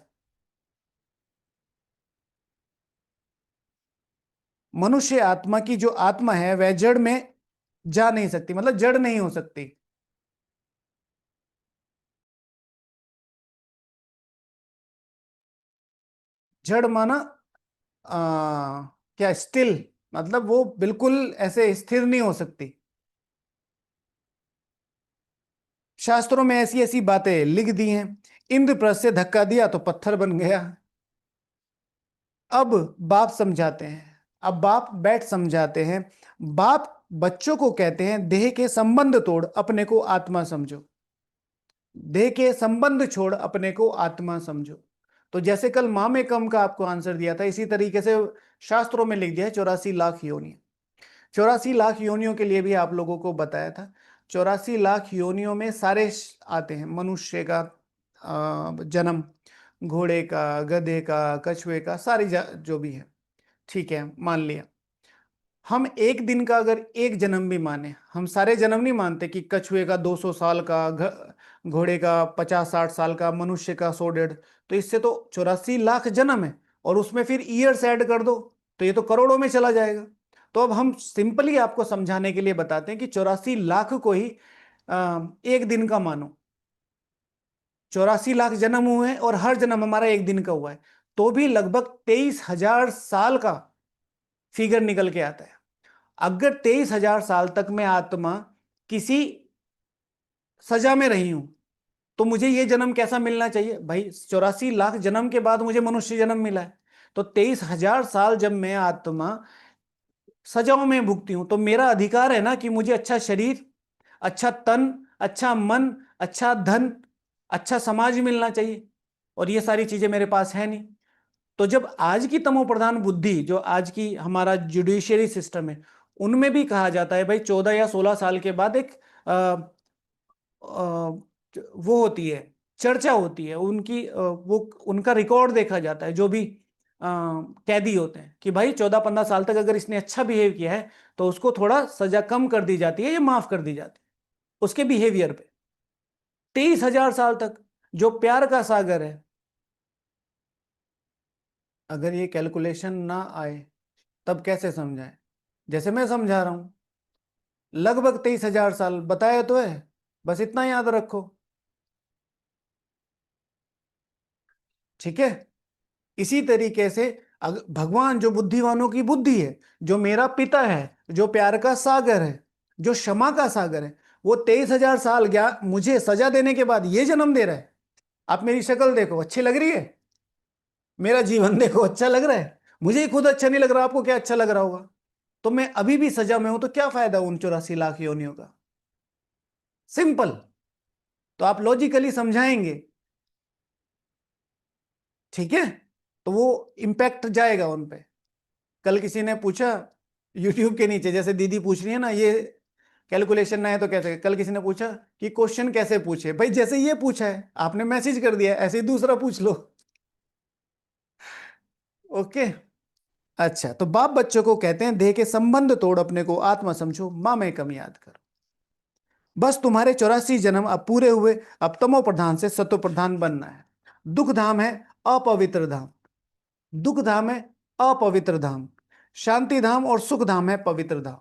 मनुष्य आत्मा की जो आत्मा है वह जड़ में जा नहीं सकती, मतलब जड़ नहीं हो सकती। जड़ माना क्या, स्टिल, मतलब वो बिल्कुल ऐसे स्थिर नहीं हो सकती। शास्त्रों में ऐसी ऐसी बातें लिख दी हैं। इंद्रप्रस्थ से धक्का दिया तो पत्थर बन गया। अब बाप समझाते हैं, अब बाप बैठ समझाते हैं। बाप बच्चों को कहते हैं, देह के संबंध तोड़ अपने को आत्मा समझो। देह के संबंध छोड़ अपने को आत्मा समझो। तो जैसे कल माँ में कम का आपको आंसर दिया था, इसी तरीके से शास्त्रों में लिख दिया है 84 लाख योनि। 84 लाख योनियों के लिए भी आप लोगों को बताया था। 84 लाख योनियों में सारे आते हैं। मनुष्य का जन्म, घोड़े का, गधे का, कछुए का, सारी जो भी है। ठीक है, मान लिया। हम एक दिन का अगर एक जन्म भी माने, हम सारे जन्म नहीं मानते कि कछुए का 200 साल का, घोड़े का 50-60 साल का, मनुष्य का 100-150। तो इससे तो 84 लाख जन्म है, और उसमें फिर ईयर्स ऐड कर दो तो ये तो करोड़ों में चला जाएगा। तो अब हम सिंपली आपको समझाने के लिए बताते हैं कि 84 लाख को ही एक दिन का मानो। 84 लाख जन्म हुए हैं और हर जन्म हमारा एक दिन का हुआ है, तो भी लगभग 23,000 साल का फिगर निकल के आता है। अगर 23,000 साल तक मैं आत्मा किसी सजा में रही हूं, तो मुझे यह जन्म कैसा मिलना चाहिए भाई? 84 लाख जन्म के बाद मुझे मनुष्य जन्म मिला है। तो 23,000 साल जब मैं आत्मा सजाओं में भुगती हूं, तो मेरा अधिकार है ना कि मुझे अच्छा शरीर, अच्छा तन, अच्छा मन, अच्छा धन, अच्छा समाज मिलना चाहिए। और ये सारी चीजें मेरे पास है नहीं। तो जब आज की तमो प्रधान बुद्धि, जो आज की हमारा जुडिशियरी सिस्टम है, उनमें भी कहा जाता है भाई 14 या 16 साल के बाद एक वो होती है, चर्चा होती है उनकी, वो उनका रिकॉर्ड देखा जाता है, जो भी कैदी होते हैं, कि भाई 14-15 साल तक अगर इसने अच्छा बिहेव किया है तो उसको थोड़ा सजा कम कर दी जाती है या माफ कर दी जाती है उसके बिहेवियर पे। 23,000 साल तक जो प्यार का सागर है, अगर ये कैलकुलेशन ना आए तब कैसे समझाएं? जैसे मैं समझा रहा हूं, लगभग 23,000 साल बताया तो है, बस इतना याद रखो। ठीक है, इसी तरीके से भगवान जो बुद्धिमानों की बुद्धि है, जो मेरा पिता है, जो प्यार का सागर है, जो क्षमा का सागर है, वो 23,000 साल गया मुझे सजा देने के बाद ये जन्म दे रहा है। आप मेरी शक्ल देखो, अच्छी लग रही है? मेरा जीवन देखो, अच्छा लग रहा है? मुझे ही खुद अच्छा नहीं लग रहा, आपको क्या अच्छा लग रहा होगा? तो मैं अभी भी सजा में हूं, तो क्या फायदा उन 84 लाख योनियों का? सिंपल। तो आप लॉजिकली समझाएंगे, ठीक है, तो वो इम्पैक्ट जाएगा उन पे। कल किसी ने पूछा यूट्यूब के नीचे, जैसे दीदी पूछ रही है ना, ये कैलकुलेशन ना है तो कैसे, कल किसी ने पूछा कि क्वेश्चन कैसे पूछे, भाई जैसे ये पूछा है आपने मैसेज कर दिया, ऐसे ही दूसरा पूछ लो। ओके। अच्छा, तो बाप बच्चों को कहते हैं, देह के संबंध तोड़ अपने को आत्मा समझो, माँ में कम याद करो। बस तुम्हारे 84 जन्म अब पूरे हुए, अब तमो प्रधान से सतो प्रधान बनना है। दुख धाम है अपवित्र धाम, दुख धाम है अपवित्र धाम, शांति धाम और सुख धाम है पवित्र धाम।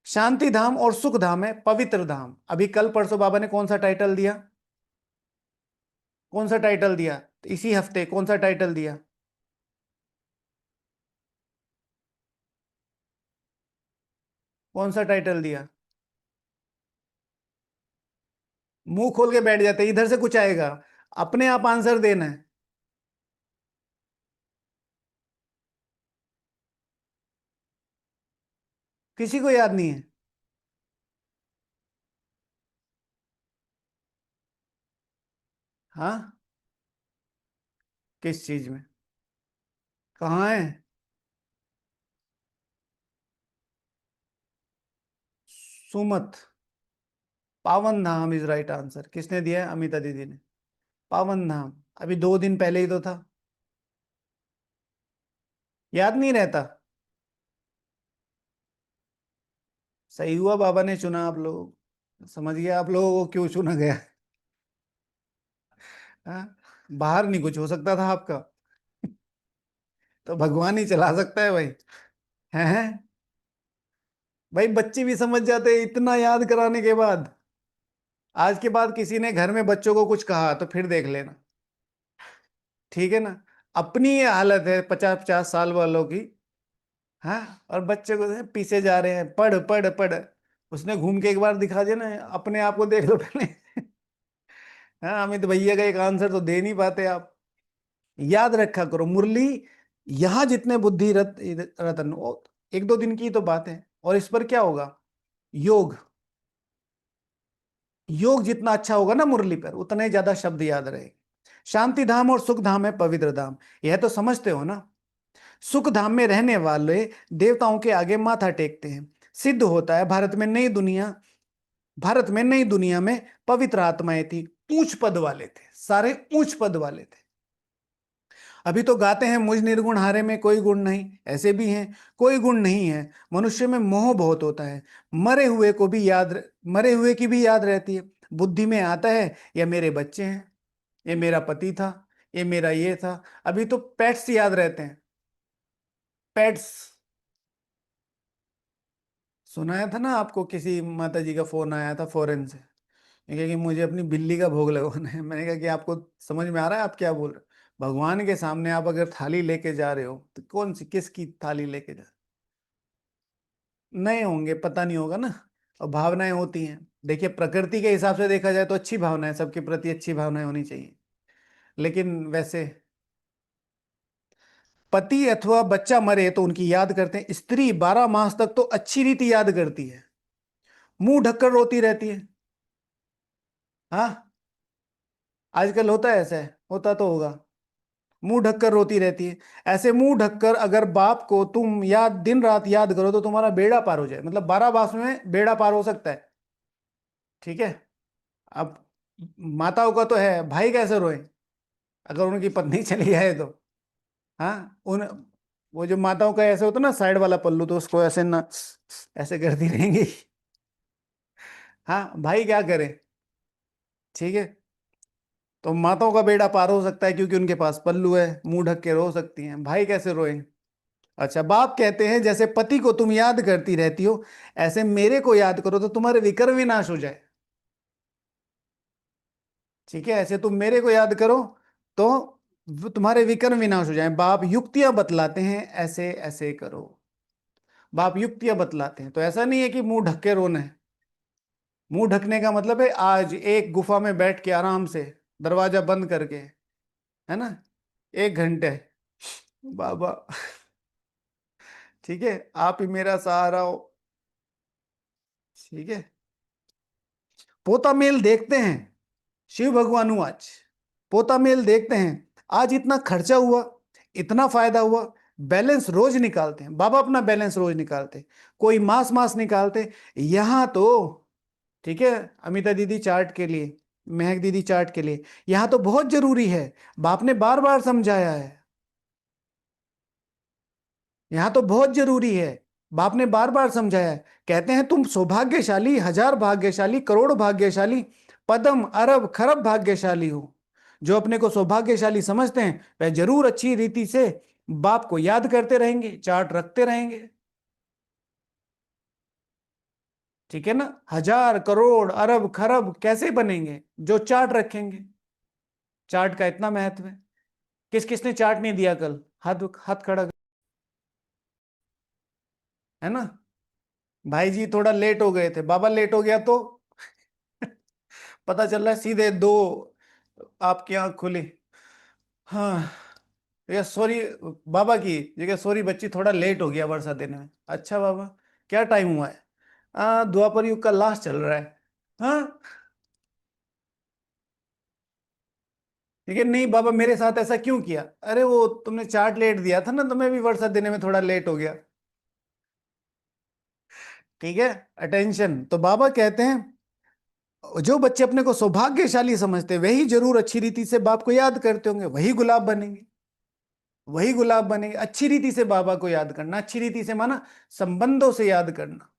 शांति धाम और सुख धाम है पवित्र धाम। अभी कल परसों बाबा ने कौन सा टाइटल दिया? कौन सा टाइटल दिया? इसी हफ्ते कौन सा टाइटल दिया? कौन सा टाइटल दिया? मुंह खोल के बैठ जाते, इधर से कुछ आएगा, अपने आप आंसर देना है। किसी को याद नहीं है? हाँ, किस चीज में? कहाँ है? सुमत। पावन धाम इज राइट आंसर। किसने दिया है? अमिता दीदी ने। पावन धाम अभी 2 दिन पहले ही तो था। याद नहीं रहता। सही हुआ बाबा ने चुना आप लोग, समझ गया आप लोगों को क्यों चुना गया। हाँ? बाहर नहीं कुछ हो सकता था आपका, तो भगवान ही चला सकता है भाई। हैं? भाई बच्चे भी समझ जाते हैं इतना याद कराने के बाद। आज के बाद किसी ने घर में बच्चों को कुछ कहा तो फिर देख लेना। ठीक है ना। अपनी ये हालत है 50-50 साल वालों की। हाँ, और बच्चे को पीछे जा रहे हैं, पढ़ पढ़ पढ़। उसने घूम के एक बार दिखा दिया ना, अपने आप को देख लो पहले। हाँ, अमित भैया का एक आंसर तो दे नहीं पाते आप। याद रखा करो मुरली, यहाँ जितने बुद्धि रतन एक दो दिन की तो बात है, और इस पर क्या होगा। योग। योग जितना अच्छा होगा ना मुरली पर, उतने ही ज्यादा शब्द याद रहे। शांति धाम और सुख धाम है पवित्र धाम, यह तो समझते हो ना। सुख धाम में रहने वाले देवताओं के आगे माथा टेकते हैं। सिद्ध होता है भारत में नई दुनिया में पवित्र आत्माएं थी। ऊंच पद वाले थे, सारे ऊंच पद वाले थे। अभी तो गाते हैं मुझ निर्गुण हारे में कोई गुण नहीं, ऐसे भी हैं। कोई गुण नहीं है, मनुष्य में मोह बहुत होता है। मरे हुए की भी याद रहती है। बुद्धि में आता है, ये मेरे बच्चे हैं, ये मेरा पति था, ये मेरा ये था। अभी तो पेट्स याद रहते हैं। पेट्स। सुनाया था ना आपको, किसी माता जी का फोन आया था फॉरेन से। ये कहा कि मुझे अपनी बिल्ली का भोग लगवाना है। मैंने कहा कि आपको समझ में आ रहा है आप क्या बोल रहे हो। भगवान के सामने आप अगर थाली लेके जा रहे हो तो कौन सी किसकी थाली लेके जा। नहीं होंगे, पता नहीं होगा ना। और भावनाएं होती हैं। देखिए प्रकृति के हिसाब से देखा जाए तो अच्छी भावनाएं, सबके प्रति अच्छी भावनाएं होनी चाहिए। लेकिन वैसे पति अथवा बच्चा मरे तो उनकी याद करते हैं। स्त्री 12 मास तक तो अच्छी रीति याद करती है, मुंह ढककर रोती रहती है। हाँ, आजकल होता है ऐसा, होता तो होगा। मुंह ढककर रोती रहती है। ऐसे मुंह ढककर अगर बाप को तुम याद दिन रात याद करो तो तुम्हारा बेड़ा पार हो जाए, मतलब 12 मास में बेड़ा पार हो सकता है। ठीक है। अब माताओं का तो है, भाई कैसे रोए अगर उनकी पत्नी चली जाए तो। हाँ, उन वो जो माताओं का ऐसे होता ना साइड वाला पल्लू, तो उसको ऐसे ना ऐसे करती रहेंगी। हाँ, भाई क्या करे। ठीक है। तो माताओं का बेड़ा पार हो सकता है क्योंकि उनके पास पल्लू है, मुंह ढक के रो सकती हैं। भाई कैसे रोए। अच्छा, बाप कहते हैं जैसे पति को तुम याद करती रहती हो, ऐसे मेरे को याद करो तो तुम्हारे विकर विनाश हो जाए। ठीक है, ऐसे तुम मेरे को याद करो तो तुम्हारे विकर विनाश हो जाए। बाप युक्तियां बतलाते हैं, ऐसे ऐसे करो। बाप युक्तियां बतलाते हैं, तो ऐसा नहीं है कि मुंह ढक के रोना है। मुंह ढकने का मतलब है आज एक गुफा में बैठ के आराम से, दरवाजा बंद करके, है ना, 1 घंटे बाबा। ठीक है, आप ही मेरा सहारा हो। ठीक है। पोता मेल देखते हैं। शिव भगवान आज पोता मेल देखते हैं। आज इतना खर्चा हुआ, इतना फायदा हुआ। बैलेंस रोज निकालते हैं बाबा, अपना बैलेंस रोज निकालते हैं। कोई मास मास निकालते। यहां तो ठीक है, अमिता दीदी चार्ट के लिए, महक दीदी चार्ट के लिए, यहां तो बहुत जरूरी है। बाप ने बार बार समझाया है। यहां तो बहुत जरूरी है। बाप ने बार बार समझाया है। कहते हैं तुम सौभाग्यशाली, हजार भाग्यशाली, करोड़ भाग्यशाली, पदम अरब खरब भाग्यशाली हो। जो अपने को सौभाग्यशाली समझते हैं वह जरूर अच्छी रीति से बाप को याद करते रहेंगे, चार्ट रखते रहेंगे। ठीक है ना। हजार करोड़ अरब खरब कैसे बनेंगे, जो चार्ट रखेंगे। चार्ट का इतना महत्व है। किस किसने चार्ट नहीं दिया कल, हाथ हाथ खड़ा है ना। भाई जी थोड़ा लेट हो गए थे, बाबा लेट हो गया तो पता चल रहा है सीधे दो आपकी आंख खुली। हाँ, ये सॉरी बाबा की जगह सॉरी बच्ची, थोड़ा लेट हो गया वर्षा देने में। अच्छा बाबा, क्या टाइम हुआ है। द्वापर युग का लास्ट चल रहा है। हाँ। ठीक है, नहीं बाबा मेरे साथ ऐसा क्यों किया। अरे वो तुमने चार्ट लेट दिया था ना, तो मैं भी वर्षा देने में थोड़ा लेट हो गया। ठीक है। अटेंशन। तो बाबा कहते हैं जो बच्चे अपने को सौभाग्यशाली समझते हैं वही जरूर अच्छी रीति से बाप को याद करते होंगे, वही गुलाब बनेंगे। वही गुलाब बनेगी। अच्छी रीति से बाबा को याद करना, अच्छी रीति से माना संबंधों से याद करना,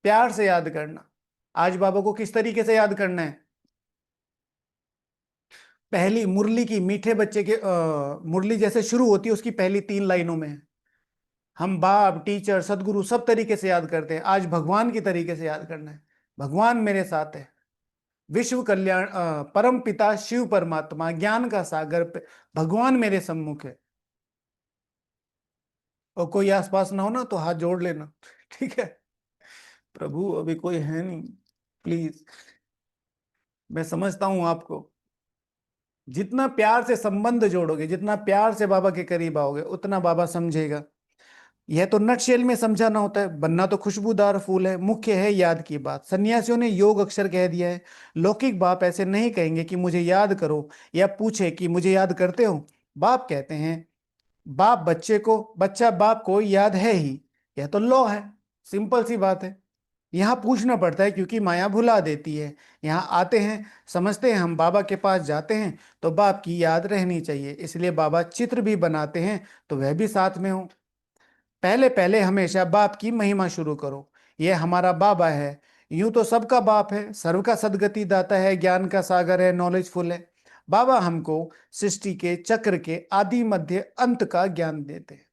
प्यार से याद करना। आज बाबा को किस तरीके से याद करना है? पहली मुरली की, मीठे बच्चे के मुरली जैसे शुरू होती है उसकी पहली 3 लाइनों में है, हम बाप, टीचर, सदगुरु सब तरीके से याद करते हैं। आज भगवान की तरीके से याद करना है। भगवान मेरे साथ है, विश्व कल्याण, परम पिता शिव परमात्मा, ज्ञान का सागर भगवान मेरे सम्मुख है। और कोई आसपास ना हो ना तो हाथ जोड़ लेना, ठीक है? प्रभु अभी कोई है नहीं, प्लीज। मैं समझता हूं आपको। जितना प्यार से संबंध जोड़ोगे, जितना प्यार से बाबा के करीब आओगे, उतना बाबा समझेगा। यह तो नटशेल में समझाना होता है। बनना तो खुशबूदार फूल है, मुख्य है याद की बात। सन्यासियों ने योग अक्षर कह दिया है। लौकिक बाप ऐसे नहीं कहेंगे कि मुझे याद करो, या पूछे कि मुझे याद करते हो। बाप कहते हैं, बाप बच्चे को, बच्चा बाप को याद है ही। यह तो लॉ है, सिंपल सी बात है। यहाँ पूछना पड़ता है क्योंकि माया भुला देती है। यहाँ आते हैं, समझते हैं हम बाबा के पास जाते हैं तो बाप की याद रहनी चाहिए, इसलिए बाबा चित्र भी बनाते हैं तो वह भी साथ में हो। पहले पहले हमेशा बाप की महिमा शुरू करो। यह हमारा बाबा है, यूं तो सबका बाप है, सर्व का सदगति दाता है, ज्ञान का सागर है, नॉलेजफुल है। बाबा हमको सृष्टि के चक्र के आदि मध्य अंत का ज्ञान देते हैं।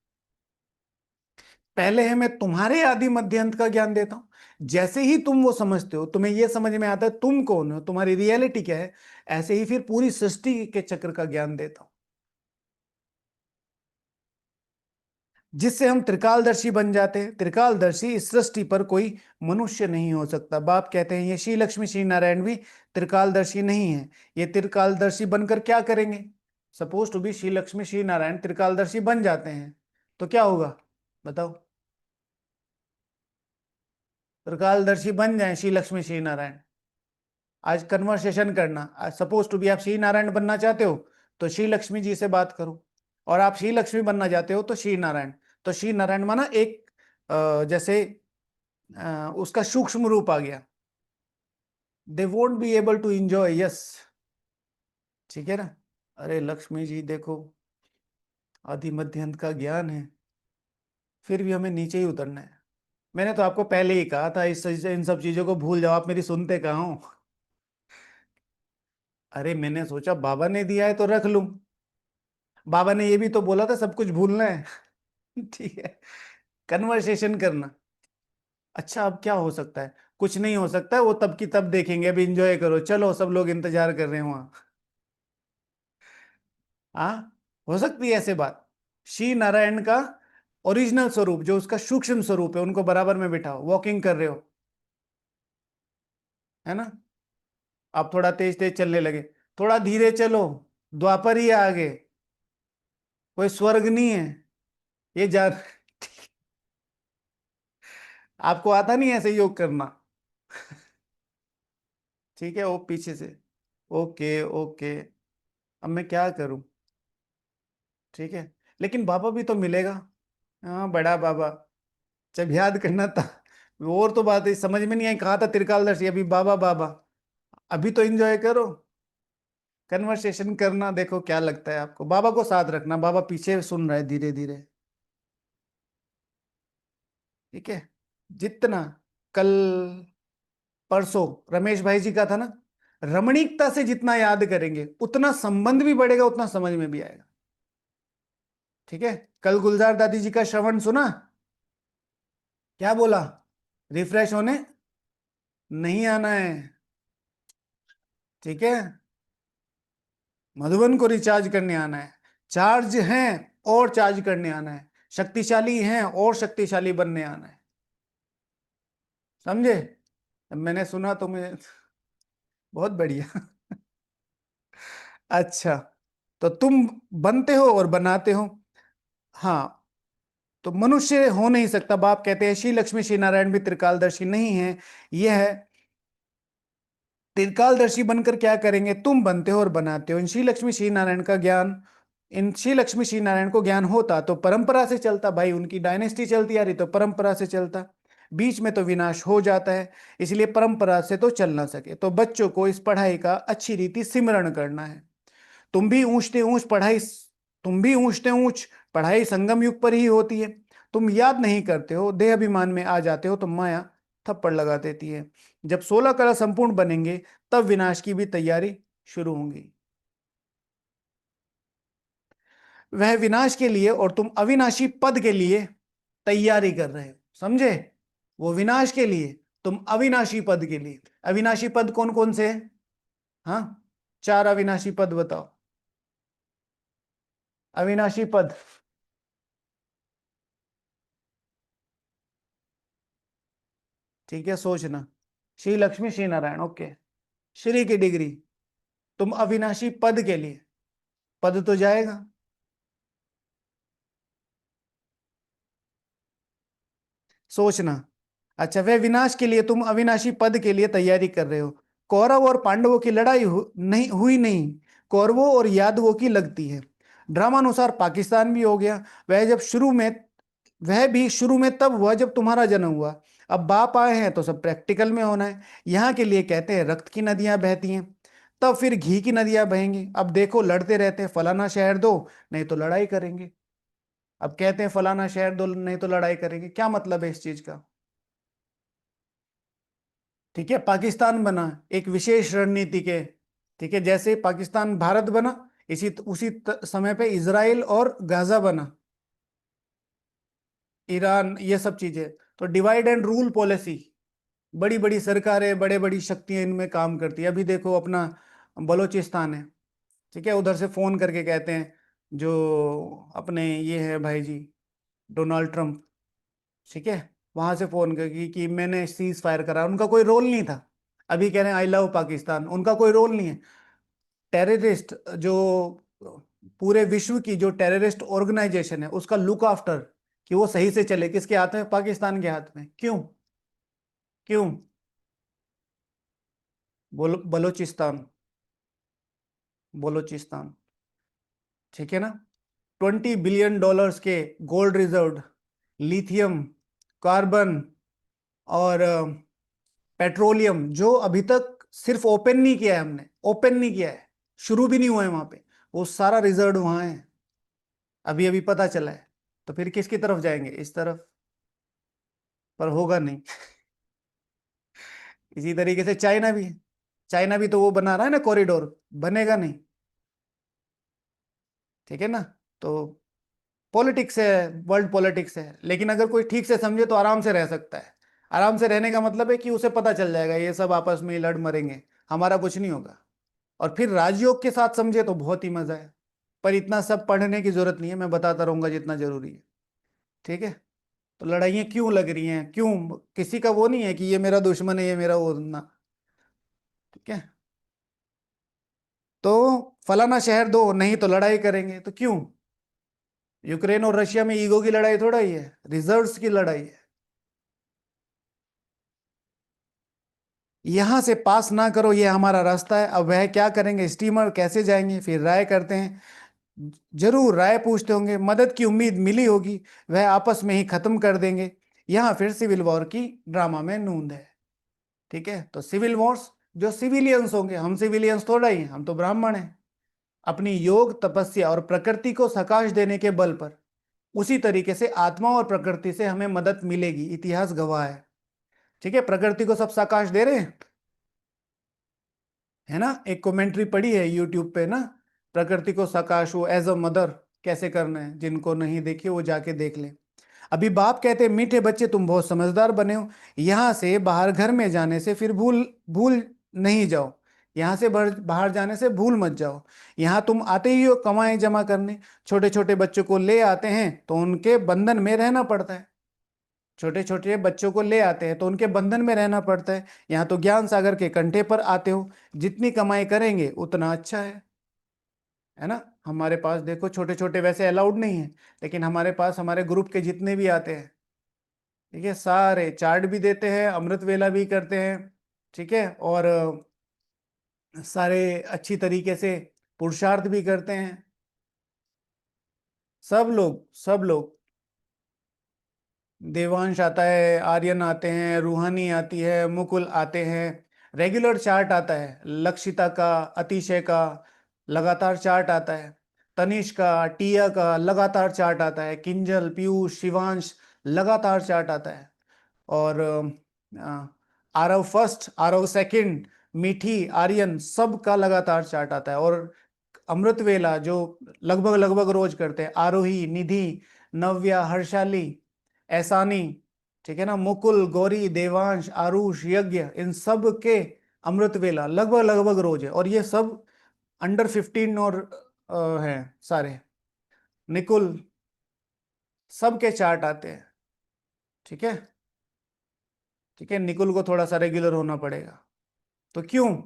पहले है मैं तुम्हारे आदि मध्य अंत का ज्ञान देता हूं। जैसे ही तुम वो समझते हो, तुम्हें यह समझ में आता है तुम कौन हो, तुम्हारी रियलिटी क्या है, ऐसे ही फिर पूरी सृष्टि के चक्र का ज्ञान देता हूं, जिससे हम त्रिकालदर्शी बन जाते हैं। त्रिकालदर्शी इस सृष्टि पर कोई मनुष्य नहीं हो सकता। बाप कहते हैं ये श्री लक्ष्मी श्री नारायण भी त्रिकालदर्शी नहीं है। ये त्रिकालदर्शी बनकर क्या करेंगे? Suppose to be Shri Lakshmi Shri Narayan त्रिकालदर्शी बन जाते हैं तो क्या होगा, बताओ? त्रिकालदर्शी बन जाए श्री लक्ष्मी श्री नारायण। आज कन्वर्सेशन करना, आज सपोज टू बी आप श्री नारायण बनना चाहते हो तो श्री लक्ष्मी जी से बात करो, और आप श्री लक्ष्मी बनना चाहते हो तो श्री नारायण। तो श्री नारायण माना एक जैसे उसका सूक्ष्म रूप आ गया। They won't be able to enjoy, yes, ठीक है ना? अरे लक्ष्मी जी देखो, आदि मध्य अंत का ज्ञान है, फिर भी हमें नीचे ही उतरना है। मैंने तो आपको पहले ही कहा था इन सब चीजों को भूल जाओ, आप मेरी सुनते कहाँ हो? अरे मैंने सोचा बाबा ने दिया है तो रख लूं। बाबा ने ये भी तो बोला था सब कुछ भूलना है। ठीक है, कन्वर्सेशन करना। अच्छा अब क्या हो सकता है? कुछ नहीं हो सकता है, वो तब की तब देखेंगे, अभी इंजॉय करो, चलो सब लोग इंतजार कर रहे हैं वहां। हाँ, हो सकती है ऐसे बात। श्री नारायण का ओरिजिनल स्वरूप, जो उसका सूक्ष्म स्वरूप है, उनको बराबर में बिठाओ, वॉकिंग कर रहे हो, है ना? आप थोड़ा तेज तेज चलने लगे, थोड़ा धीरे चलो, द्वापर ही है आगे, कोई स्वर्ग नहीं है ये जान। आपको आता नहीं ऐसे योग करना? ठीक है, वो पीछे से। ओके ओके, अब मैं क्या करूं? ठीक है, लेकिन बाबा भी तो मिलेगा। हाँ बड़ा बाबा, जब याद करना था। और तो बात है, समझ में नहीं आई, कहा था त्रिकालदर्शी, अभी बाबा बाबा। अभी तो एंजॉय करो, कन्वर्सेशन करना। देखो क्या लगता है आपको, बाबा को साथ रखना, बाबा पीछे सुन रहा है धीरे धीरे, ठीक है? जितना कल परसों रमेश भाई जी का था ना, रमणीकता से जितना याद करेंगे उतना संबंध भी बढ़ेगा, उतना समझ में भी आएगा। ठीक है, कल गुलजार दादी जी का श्रवण सुना? क्या बोला? रिफ्रेश होने नहीं आना है, ठीक है? मधुबन को रिचार्ज करने आना है। चार्ज हैं और चार्ज करने आना है, शक्तिशाली हैं और शक्तिशाली बनने आना है। समझे? अब मैंने सुना तो मैं बहुत बढ़िया। अच्छा, तो तुम बनते हो और बनाते हो। हाँ, तो मनुष्य हो नहीं सकता। बाप कहते हैं श्री लक्ष्मी श्री नारायण भी त्रिकालदर्शी नहीं है। यह है, त्रिकालदर्शी बनकर क्या करेंगे? तुम बनते हो और बनाते हो। इन श्री लक्ष्मी श्री नारायण का ज्ञान, इन श्री लक्ष्मी श्री नारायण को ज्ञान होता तो परंपरा से चलता, भाई उनकी डायनेस्टी चलती आ रही तो परंपरा से चलता, बीच में तो विनाश हो जाता है। इसलिए परंपरा से तो चल ना सके, तो बच्चों को इस पढ़ाई का अच्छी रीति सिमरण करना है। तुम भी ऊंचते ऊंच पढ़ाई तुम भी ऊंचते ऊंच, पढ़ाई संगम युग पर ही होती है। तुम याद नहीं करते हो, देह अभिमान में आ जाते हो तो माया थप्पड़ लगा देती है। जब 16 कला संपूर्ण बनेंगे तब विनाश की भी तैयारी शुरू होंगी। वह विनाश के लिए और तुम अविनाशी पद के लिए तैयारी कर रहे हो, समझे? वो विनाश के लिए, तुम अविनाशी पद के लिए। अविनाशी पद कौन कौन से हैं? हाँ, 4 अविनाशी पद बताओ। अविनाशी पद, ठीक है, सोचना। श्री लक्ष्मी, श्री नारायण, ओके। श्री की डिग्री, तुम अविनाशी पद के लिए, पद तो जाएगा। सोचना। अच्छा, वह विनाश के लिए, तुम अविनाशी पद के लिए तैयारी कर रहे हो। कौरव और पांडवों की लड़ाई नहीं हुई, नहीं, कौरवों और यादवों की लगती है। ड्रामानुसार पाकिस्तान भी हो गया। वह जब शुरू में वह भी शुरू में तब हुआ जब तुम्हारा जन्म हुआ। अब बाप आए हैं तो सब प्रैक्टिकल में होना है। यहाँ के लिए कहते हैं रक्त की नदियां बहती हैं, तब फिर घी की नदियां बहेंगी। अब देखो लड़ते रहते हैं, फलाना शहर दो नहीं तो लड़ाई करेंगे। अब कहते हैं फलाना शहर दो नहीं तो लड़ाई करेंगे, क्या मतलब है इस चीज का? ठीक है, पाकिस्तान बना एक विशेष रणनीति के, ठीक है, जैसे पाकिस्तान भारत बना, इसी उसी समय पे इजराइल और गाजा बना, ईरान, ये सब चीजें। तो डिवाइड एंड रूल पॉलिसी, बड़ी बड़ी सरकारें, बड़े बड़ी शक्तियां इनमें काम करती है। अभी देखो अपना बलूचिस्तान है, ठीक है, उधर से फोन करके कहते हैं, जो अपने ये है भाई जी, डोनाल्ड ट्रंप, ठीक है, वहां से फोन करके कि मैंने सीज फायर करा, उनका कोई रोल नहीं था। अभी कह रहे हैं आई लव पाकिस्तान, उनका कोई रोल नहीं है। टेररिस्ट जो पूरे विश्व की जो टेररिस्ट ऑर्गेनाइजेशन है उसका लुक आफ्टर कि वो सही से चले, किसके हाथ में? पाकिस्तान के हाथ में। क्यों? क्यों? बलोचिस्तान, बलोचिस्तान, ठीक है ना। $20 बिलियन के गोल्ड रिजर्व, लिथियम, कार्बन और पेट्रोलियम, जो अभी तक सिर्फ ओपन नहीं किया है हमने, ओपन नहीं किया है, शुरू भी नहीं हुआ है वहां पे, वो सारा रिजर्व वहां है, अभी अभी पता चला है। तो फिर किसकी तरफ जाएंगे? इस तरफ। पर होगा नहीं। इसी तरीके से चाइना भी, चाइना भी तो वो बना रहा है ना कॉरिडोर, बनेगा नहीं, ठीक है ना। तो पॉलिटिक्स है, वर्ल्ड पॉलिटिक्स है, लेकिन अगर कोई ठीक से समझे तो आराम से रह सकता है। आराम से रहने का मतलब है कि उसे पता चल जाएगा ये सब आपस में ही लड़ मरेंगे, हमारा कुछ नहीं होगा। और फिर राजयोग के साथ समझे तो बहुत ही मजा है। पर इतना सब पढ़ने की जरूरत नहीं है, मैं बताता रहूंगा जितना जरूरी है, ठीक है। तो लड़ाइयाँ क्यों लग रही हैं, क्यों? किसी का वो नहीं है कि ये मेरा दुश्मन है, ये मेरा वो ना, ठीक है। तो फलाना शहर दो नहीं तो लड़ाई करेंगे, तो क्यों? यूक्रेन और रशिया में ईगो की लड़ाई थोड़ा ही है, रिजर्व्स की लड़ाई है। यहां से पास ना करो, ये हमारा रास्ता है। अब वह क्या करेंगे, स्टीमर कैसे जाएंगे? फिर राय करते हैं, जरूर राय पूछते होंगे, मदद की उम्मीद मिली होगी, वह आपस में ही खत्म कर देंगे। यहां फिर सिविल वॉर की ड्रामा में नूंद है, ठीक है। तो सिविल वॉर्स, जो सिविलियंस होंगे, हम सिविलियंस थोड़ा ही हैं, हम तो ब्राह्मण हैं, अपनी योग तपस्या और प्रकृति को सकाश देने के बल पर उसी तरीके से आत्मा और प्रकृति से हमें मदद मिलेगी, इतिहास गवाह है, ठीक है। प्रकृति को सब सकाश दे रहे हैं, है ना। एक कमेंट्री पड़ी है यूट्यूब पे ना, प्रकृति को सकाश, वो एज अ मदर कैसे करना है, जिनको नहीं देखी वो जाके देख ले। अभी बाप कहते हैं मीठे बच्चे तुम बहुत समझदार बने हो, यहां से बाहर घर में जाने से फिर भूल भूल नहीं जाओ, यहां से बाहर जाने से भूल मत जाओ। यहाँ तुम आते ही हो कमाए जमा करने, छोटे छोटे बच्चों को ले आते हैं तो उनके बंधन में रहना पड़ता है, छोटे छोटे बच्चों को ले आते हैं तो उनके बंधन में रहना पड़ता है। यहाँ तो ज्ञान सागर के कंठे पर आते हो, जितनी कमाई करेंगे उतना अच्छा है ना। हमारे पास देखो छोटे छोटे वैसे अलाउड नहीं है, लेकिन हमारे पास हमारे ग्रुप के जितने भी आते हैं, ठीक है, सारे चार्ट भी देते हैं, अमृत वेला भी करते हैं, ठीक है, और सारे अच्छी तरीके से पुरुषार्थ भी करते हैं, सब लोग, सब लोग। देवांश आता है, आर्यन आते हैं, रूहानी आती है, मुकुल आते हैं, रेगुलर चार्ट आता है, लक्षिता का, अतिशय का लगातार चार्ट आता है। तनिष्का, टिया का लगातार चार्ट आता है, किंजल, पीयूष, शिवांश, लगातार चार्ट आता है। और आरव फर्स्ट, आरव सेकंड, मीठी, आर्यन, सब का लगातार चार्ट आता है। और अमृत वेला जो लगभग लगभग रोज करते हैं, आरोही, निधि, नव्या, हर्षाली, ऐसानी, ठीक है ना, मुकुल, गौरी, देवांश, आरुष, यज्ञ, इन सब के अमृत वेला लगभग लगभग रोज है। और ये सब अंडर 15 और हैं सारे। निकुल, सबके चार्ट आते हैं। ठीक है। ठीक है, निकुल को थोड़ा सा रेगुलर होना पड़ेगा। तो क्यों?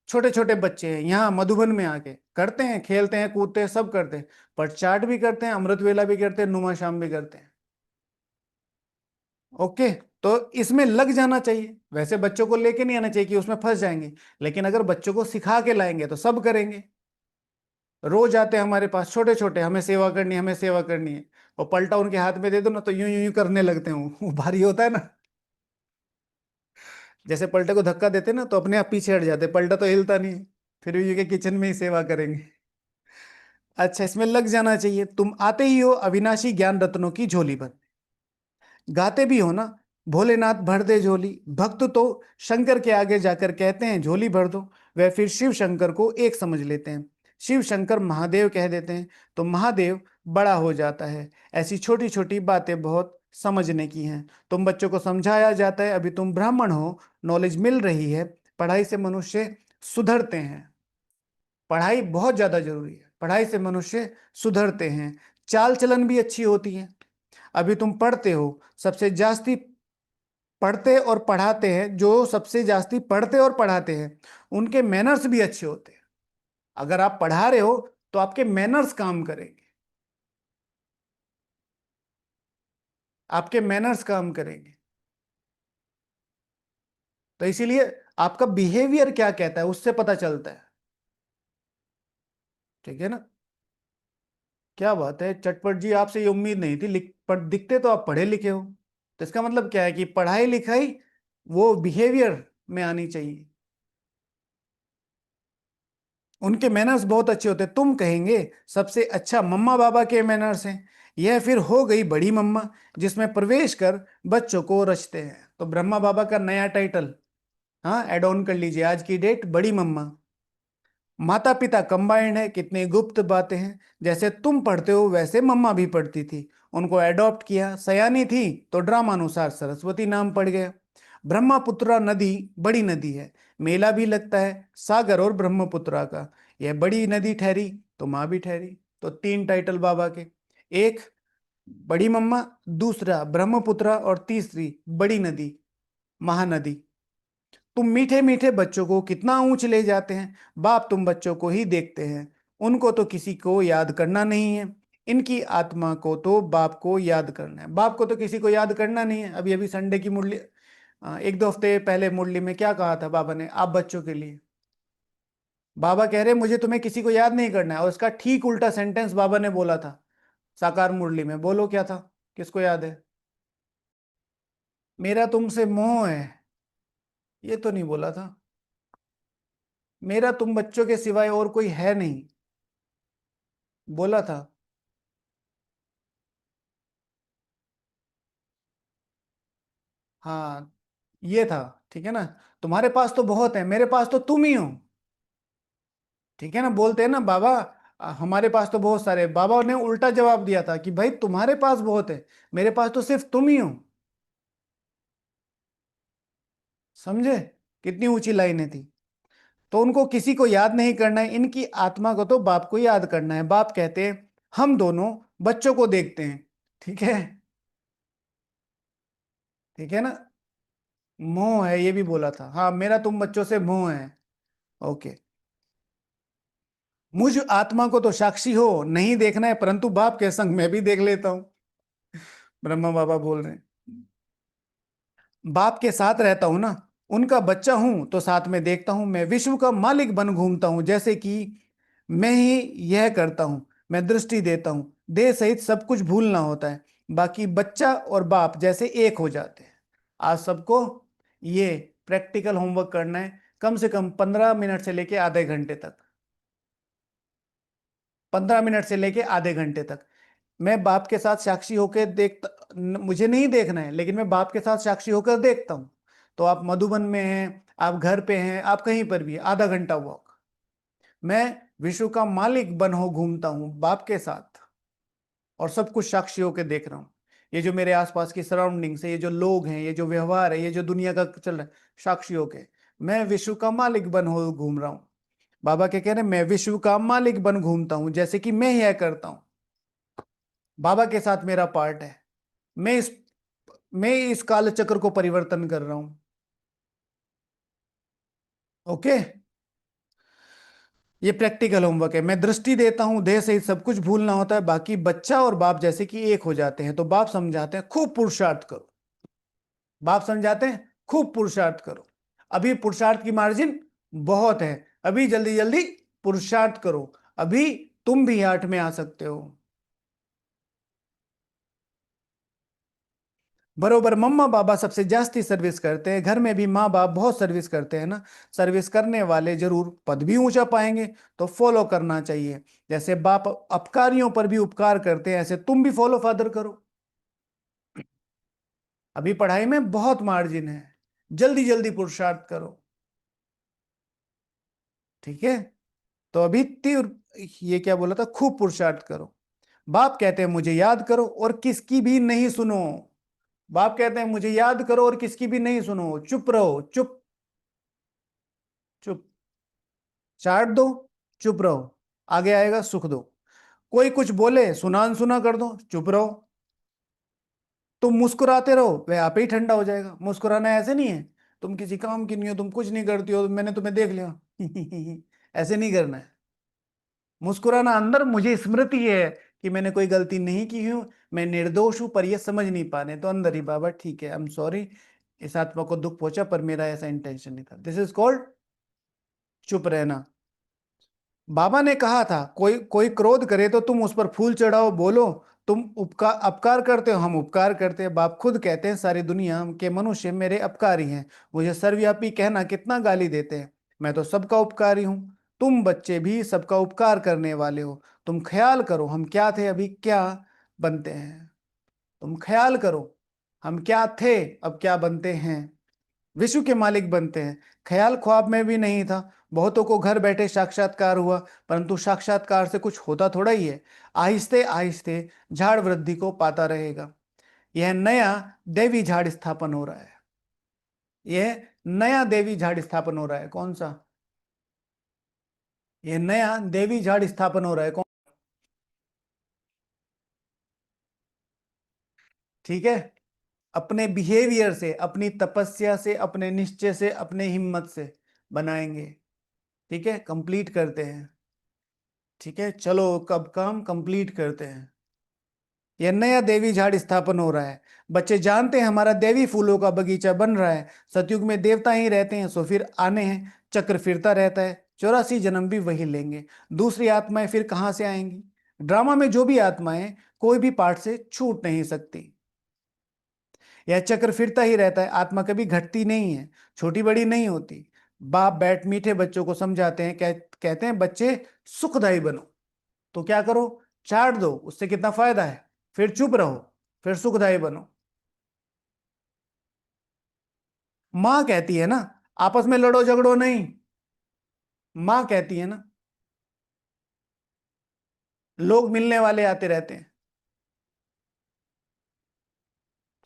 छोटे छोटे बच्चे हैं, यहाँ मधुबन में आके करते हैं, खेलते हैं, कूदते हैं, सब करते हैं, पर चार्ट भी करते हैं, अमृत वेला भी करते हैं, नुमा शाम भी करते हैं। ओके। तो इसमें लग जाना चाहिए। वैसे बच्चों को लेके नहीं आना चाहिए कि उसमें फंस जाएंगे, लेकिन अगर बच्चों को सिखा के लाएंगे तो सब करेंगे। रोज आते हैं हमारे पास छोटे छोटे, हमें सेवा करनी है, हमें सेवा करनी है, और पलटा उनके हाथ में दे दो ना तो यूं यूं यूं करने लगते हैं, वो भारी होता है ना। जैसे पलटे को धक्का देते ना तो अपने आप पीछे हट जाते, पलटा तो हिलता नहीं, फिर भी ये के किचन में ही सेवा करेंगे। अच्छा, इसमें लग जाना चाहिए। तुम आते ही हो अविनाशी ज्ञान रत्नों की झोली भर, गाते भी हो ना, भोलेनाथ भर दे झोली। भक्त तो शंकर के आगे जाकर कहते हैं झोली भर दो, वह फिर शिव शंकर को एक समझ लेते हैं। शिव शंकर महादेव कह देते हैं तो महादेव बड़ा हो जाता है। ऐसी छोटी छोटी बातें बहुत समझने की हैं। तुम बच्चों को समझाया जाता है, अभी तुम ब्राह्मण हो, नॉलेज मिल रही है, पढ़ाई से मनुष्य सुधरते हैं। पढ़ाई बहुत ज्यादा जरूरी है, पढ़ाई से मनुष्य सुधरते हैं, चाल चलन भी अच्छी होती है। अभी तुम पढ़ते हो, सबसे जास्ती पढ़ते और पढ़ाते हैं, जो सबसे जास्ती पढ़ते और पढ़ाते हैं उनके मैनर्स भी अच्छे होते हैं। अगर आप पढ़ा रहे हो तो आपके मैनर्स काम करेंगे, आपके मैनर्स काम करेंगे। तो इसीलिए आपका बिहेवियर क्या कहता है उससे पता चलता है। ठीक है ना। क्या बात है चटपट जी, आपसे ये उम्मीद नहीं थी, पर दिखते तो आप पढ़े लिखे हो। तो इसका मतलब क्या है कि पढ़ाई लिखाई वो बिहेवियर में आनी चाहिए। उनके मैनर्स बहुत अच्छे होते हैं। तुम कहेंगे सबसे अच्छा मम्मा बाबा के मैनर्स हैं। यह फिर हो गई बड़ी मम्मा, जिसमें प्रवेश कर बच्चों को रचते हैं। तो ब्रह्मा बाबा का नया टाइटल, हाँ, एड ऑन कर लीजिए, आज की डेट बड़ी मम्मा। माता पिता कंबाइंड है, कितनी गुप्त बातें हैं। जैसे तुम पढ़ते हो वैसे मम्मा भी पढ़ती थी, उनको एडॉप्ट किया, सयानी थी तो ड्रामा अनुसार सरस्वती नाम पड़ गया। ब्रह्मपुत्रा नदी बड़ी नदी है, मेला भी लगता है सागर और ब्रह्मपुत्रा का। यह बड़ी नदी ठहरी तो माँ भी ठहरी। तो 3 टाइटल बाबा के, एक बड़ी मम्मा, दूसरा ब्रह्मपुत्रा, और तीसरी बड़ी नदी, महानदी। तुम मीठे मीठे बच्चों को कितना ऊंच ले जाते हैं। बाप तुम बच्चों को ही देखते हैं, उनको तो किसी को याद करना नहीं है। इनकी आत्मा को तो बाप को याद करना है, बाप को तो किसी को याद करना नहीं है। अभी अभी संडे की मुरली, 1-2 हफ्ते पहले मुरली में क्या कहा था बाबा ने आप बच्चों के लिए? बाबा कह रहे मुझे तुम्हें किसी को याद नहीं करना है, और उसका ठीक उल्टा सेंटेंस बाबा ने बोला था साकार मुरली में। बोलो क्या था, किसको याद है? मेरा तुमसे मोह है, ये तो नहीं बोला था। मेरा तुम बच्चों के सिवाय और कोई है नहीं, बोला था। हाँ, ये था। ठीक है ना। तुम्हारे पास तो बहुत है, मेरे पास तो तुम ही हो। ठीक है ना, बोलते हैं ना बाबा, हमारे पास तो बहुत सारे। बाबा ने उल्टा जवाब दिया था कि भाई तुम्हारे पास बहुत है, मेरे पास तो सिर्फ तुम ही हो। समझे कितनी ऊंची लाइनें थी। तो उनको किसी को याद नहीं करना है, इनकी आत्मा को तो बाप को याद करना है। बाप कहते हैं हम दोनों बच्चों को देखते हैं। ठीक है। ठीक है ना। मोह है, ये भी बोला था, हाँ, मेरा तुम बच्चों से मोह है। ओके। मुझ आत्मा को तो साक्षी हो नहीं देखना है, परंतु बाप के संग मैं भी देख लेता हूं। ब्रह्मा बाबा बोल रहे हैं, बाप के साथ रहता हूं ना, उनका बच्चा हूं तो साथ में देखता हूं। मैं विश्व का मालिक बन घूमता हूं, जैसे कि मैं ही यह करता हूं। मैं दृष्टि देता हूं, देह सहित सब कुछ भूलना होता है, बाकी बच्चा और बाप जैसे एक हो जाते हैं। आज सबको ये प्रैक्टिकल होमवर्क करना है, कम से कम 15 मिनट से लेके आधे घंटे तक। 15 मिनट से लेके आधे घंटे तक। मैं बाप के साथ साक्षी होकर देखता, मुझे नहीं देखना है, लेकिन मैं बाप के साथ साक्षी होकर देखता हूं। तो आप मधुबन में हैं, आप घर पे हैं, आप कहीं पर भी, आधा घंटा वॉक। मैं विश्व का मालिक बन हो घूमता हूं बाप के साथ, और सब कुछ साक्षी होकर देख रहा हूं। ये जो मेरे आसपास की सराउंडिंग्स है, ये जो लोग हैं, ये जो व्यवहार है, ये जो दुनिया का चल रहा है, साक्षी होके मैं विश्व का मालिक बन हो घूम रहा हूं। बाबा क्या कह रहे हैं, मैं विश्व का मालिक बन घूमता हूं, जैसे कि मैं यह करता हूं। बाबा के साथ मेरा पार्ट है। मैं इस मैं इस काल चक्र को परिवर्तन कर रहा हूं। ओके। ये प्रैक्टिकल होमवर्क है। मैं दृष्टि देता हूं, देह सहित सब कुछ भूलना होता है, बाकी बच्चा और बाप जैसे कि एक हो जाते हैं। तो बाप समझाते हैं खूब पुरुषार्थ करो। बाप समझाते हैं खूब पुरुषार्थ करो। अभी पुरुषार्थ की मार्जिन बहुत है, अभी जल्दी जल्दी पुरुषार्थ करो, अभी तुम भी आठ में आ सकते हो। बरोबर मम्मा पापा सबसे जास्ती सर्विस करते हैं, घर में भी माँ बाप बहुत सर्विस करते हैं ना। सर्विस करने वाले जरूर पद भी ऊंचा पाएंगे, तो फॉलो करना चाहिए। जैसे बाप अपकारियों पर भी उपकार करते हैं, ऐसे तुम भी फॉलो फादर करो। अभी पढ़ाई में बहुत मार्जिन है, जल्दी जल्दी पुरुषार्थ करो। ठीक है। तो अभी तीव्र, ये क्या बोला था, खूब पुरुषार्थ करो। बाप कहते हैं मुझे याद करो और किसकी भी नहीं सुनो। बाप कहते हैं मुझे याद करो और किसकी भी नहीं सुनो, चुप रहो, चुप चुप, चाट दो, चुप रहो, आगे आएगा सुख दो। कोई कुछ बोले सुना अनसुना कर दो, चुप रहो। तुम मुस्कुराते रहो, वह आप ही ठंडा हो जाएगा। मुस्कुराना ऐसे नहीं है तुम किसी काम की नहीं हो, तुम कुछ नहीं करती हो, मैंने तुम्हें देख लिया ऐसे नहीं करना है। मुस्कुराना अंदर मुझे स्मृति है कि मैंने कोई गलती नहीं की हूं, मैं निर्दोष हूं, पर ये समझ नहीं पा रहे, तो अंदर ही बाबा ठीक है, आई एम सॉरी, इस आत्मा को दुख पहुंचा, पर मेरा ऐसा इंटेंशन नहीं था। दिस इज कॉल्ड चुप रहना। बाबा ने कहा था कोई कोई क्रोध करे तो तुम उस पर फूल चढ़ाओ, बोलो तुम उपकार अपकार करते हो, हम उपकार करते हैं। बाप खुद कहते हैं सारी दुनिया के मनुष्य मेरे अपकारी हैं। मुझे सर्वव्यापी कहना कितना गाली देते हैं, मैं तो सबका उपकारी हूँ। तुम बच्चे भी सबका उपकार करने वाले हो। तुम ख्याल करो हम क्या थे, अभी क्या बनते हैं। तुम ख्याल करो हम क्या थे, अब क्या बनते हैं। विश्व के मालिक बनते हैं। ख्याल ख्वाब में भी नहीं था। बहुतों को घर बैठे साक्षात्कार हुआ, परंतु साक्षात्कार से कुछ होता थोड़ा ही है। आहिस्ते आहिस्ते झाड़ वृद्धि को पाता रहेगा। यह नया देवी झाड़ स्थापन हो रहा है। यह नया देवी झाड़ स्थापन हो रहा है। कौन सा? यह नया देवी झाड़ स्थापन हो रहा है। कौन? ठीक है। अपने बिहेवियर से, अपनी तपस्या से, अपने निश्चय से, अपने हिम्मत से बनाएंगे। ठीक है, कंप्लीट करते हैं। ठीक है, चलो कब काम कंप्लीट करते हैं। यह नया देवी झाड़ स्थापन हो रहा है। बच्चे जानते हैं हमारा देवी फूलों का बगीचा बन रहा है। सतयुग में देवता ही रहते हैं, सो फिर आने हैं, चक्र फिरता रहता है, 84 जन्म भी वही लेंगे। दूसरी आत्माएं फिर कहां से आएंगी? ड्रामा में जो भी आत्माएं, कोई भी पार्ट से छूट नहीं सकती। यह चक्र फिरता ही रहता है, आत्मा कभी घटती नहीं है, छोटी बड़ी नहीं होती। बाप बैठ मीठे बच्चों को समझाते हैं, कहते हैं बच्चे सुखदायी बनो। तो क्या करो? चाट दो, उससे कितना फायदा है। फिर चुप रहो, फिर सुखदायी बनो। मां कहती है ना, आपस में लड़ो झगड़ो नहीं। मां कहती है ना, लोग मिलने वाले आते रहते हैं।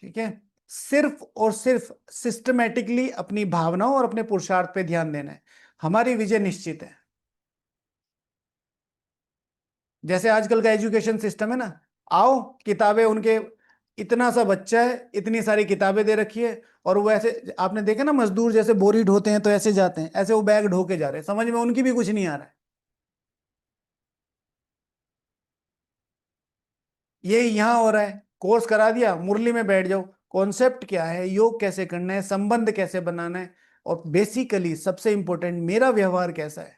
ठीक है। सिर्फ और सिर्फ सिस्टमेटिकली अपनी भावनाओं और अपने पुरुषार्थ पे ध्यान देना है। हमारी विजय निश्चित है। जैसे आजकल का एजुकेशन सिस्टम है ना, आओ किताबें उनके, इतना सा बच्चा है, इतनी सारी किताबें दे रखी है, और वो ऐसे, आपने देखा ना मजदूर जैसे बोरी ढोते हैं तो ऐसे जाते हैं, ऐसे वो बैग ढो के जा रहे हैं, समझ में उनकी भी कुछ नहीं आ रहा है। ये यहाँ हो रहा है, कोर्स करा दिया, मुरली में बैठ जाओ। कॉन्सेप्ट क्या है, योग कैसे करना है, संबंध कैसे बनाना है, और बेसिकली सबसे इंपॉर्टेंट मेरा व्यवहार कैसा है।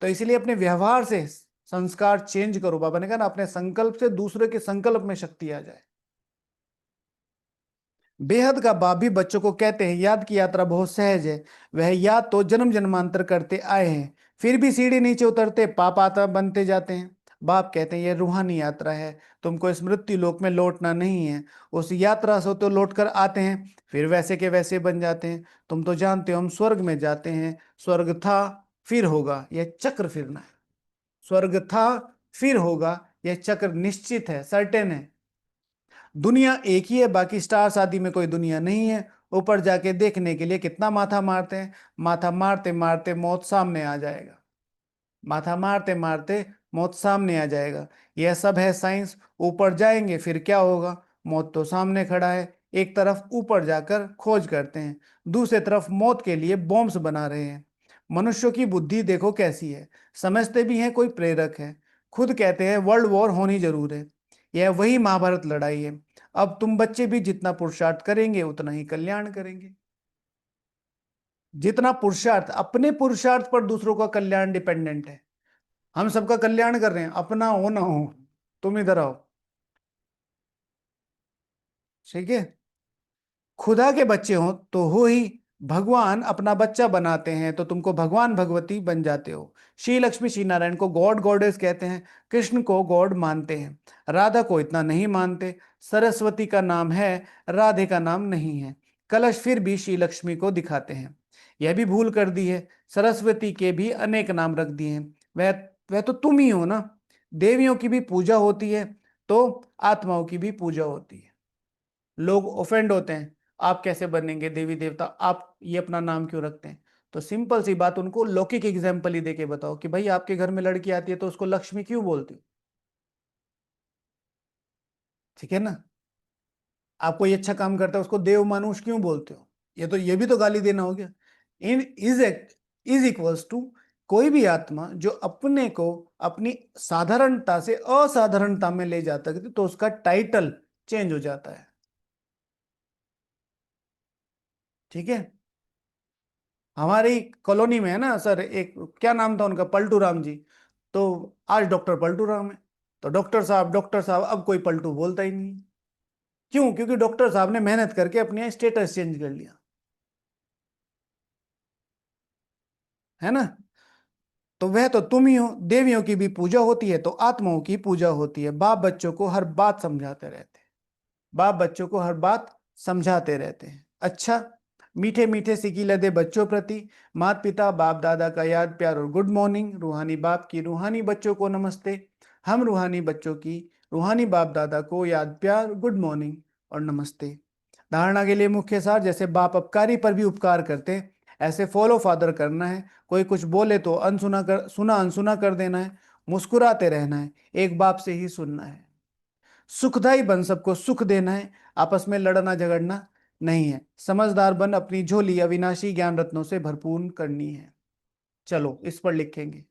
तो इसलिए अपने व्यवहार से संस्कार चेंज करो। बाबा ने कहा ना, अपने संकल्प से दूसरे के संकल्प में शक्ति आ जाए। बेहद का बाप भी बच्चों को कहते हैं याद की यात्रा बहुत सहज है। वह याद तो जन्म जन्मांतर करते आए हैं, फिर भी सीढ़ी नीचे उतरते पाप आता बनते जाते हैं। बाप कहते हैं ये रूहानी यात्रा है, तुमको इस मृत्यु लोक में लौटना नहीं है। उस यात्रा से तो लौट कर आते हैं, फिर वैसे के वैसे बन जाते हैं। तुम तो जानते हो हम स्वर्ग में जाते हैं, स्वर्ग था फिर होगा, यह चक्र फिरना है। स्वर्ग था फिर होगा, यह चक्र निश्चित है, सर्टेन है। दुनिया एक ही है, बाकी स्टार्स आदि में कोई दुनिया नहीं है। ऊपर जाके देखने के लिए कितना माथा मारते हैं, माथा मारते मारते मौत सामने आ जाएगा। माथा मारते मारते मौत सामने आ जाएगा। यह सब है साइंस। ऊपर जाएंगे फिर क्या होगा, मौत तो सामने खड़ा है। एक तरफ ऊपर जाकर खोज करते हैं, दूसरी तरफ मौत के लिए बॉम्ब्स बना रहे हैं। मनुष्यों की बुद्धि देखो कैसी है, समझते भी हैं कोई प्रेरक है। खुद कहते हैं वर्ल्ड वॉर होनी जरूर है। यह वही महाभारत लड़ाई है। अब तुम बच्चे भी जितना पुरुषार्थ करेंगे उतना ही कल्याण करेंगे। जितना पुरुषार्थ, अपने पुरुषार्थ पर दूसरों का कल्याण डिपेंडेंट है। हम सबका कल्याण कर रहे हैं, अपना हो ना हो, तुम इधर आओ। ठीक है। खुदा के बच्चे हो तो हो ही। भगवान अपना बच्चा बनाते हैं तो तुमको भगवान भगवती बन जाते हो। श्री लक्ष्मी श्री नारायण को गॉड गॉडेस कहते हैं, कृष्ण को गॉड मानते हैं, राधा को इतना नहीं मानते। सरस्वती का नाम है, राधे का नाम नहीं है। कलश फिर भी श्री लक्ष्मी को दिखाते हैं। यह भी भूल कर दी है, सरस्वती के भी अनेक नाम रख दिए हैं। वह तो तुम ही हो ना। देवियों की भी पूजा होती है तो आत्माओं की भी पूजा होती है। लोग ऑफेंड होते हैं, आप कैसे बनेंगे देवी देवता, आप ये अपना नाम क्यों रखते हैं। तो सिंपल सी बात, उनको लौकिक एग्जाम्पल ही देके बताओ कि भाई आपके घर में लड़की आती है तो उसको लक्ष्मी क्यों बोलते हो। ठीक है ना। आप कोई अच्छा काम करता है उसको देव मानुष क्यों बोलते हो। ये भी तो गाली देना हो गया। इन इज इक्वल्स टू कोई भी आत्मा जो अपने को अपनी साधारणता से असाधारणता में ले जाता है तो उसका टाइटल चेंज हो जाता है। ठीक है। हमारी कॉलोनी में है ना सर, एक क्या नाम था उनका, पलटू राम जी। तो आज डॉक्टर पलटू राम है। तो डॉक्टर साहब अब कोई पलटू बोलता ही नहीं। क्यों? क्योंकि डॉक्टर साहब ने मेहनत करके अपने स्टेटस चेंज कर लिया। है ना। तो वह तो तुम ही हो। देवियों की भी पूजा होती है तो आत्माओं की पूजा होती है। बाप बच्चों को हर बात समझाते रहते हैं। बाप बच्चों को हर बात समझाते रहते हैं। अच्छा, मीठे मीठे सिकी लदे बच्चों प्रति माता पिता बाप दादा का याद प्यार और गुड मॉर्निंग। रूहानी बाप की रूहानी बच्चों को नमस्ते। हम रूहानी बच्चों की रूहानी बाप दादा को याद प्यार गुड मॉर्निंग और नमस्ते। धारणा के लिए मुख्य सार, जैसे बाप अपकारी पर भी उपकार करते हैं, ऐसे फॉलो फादर करना है। कोई कुछ बोले तो सुना अनसुना कर देना है। मुस्कुराते रहना है, एक बाप से ही सुनना है। सुखदाई बन, सबको सुख देना है, आपस में लड़ना झगड़ना नहीं है। समझदार बन, अपनी झोली अविनाशी ज्ञान रत्नों से भरपूर करनी है। चलो इस पर लिखेंगे।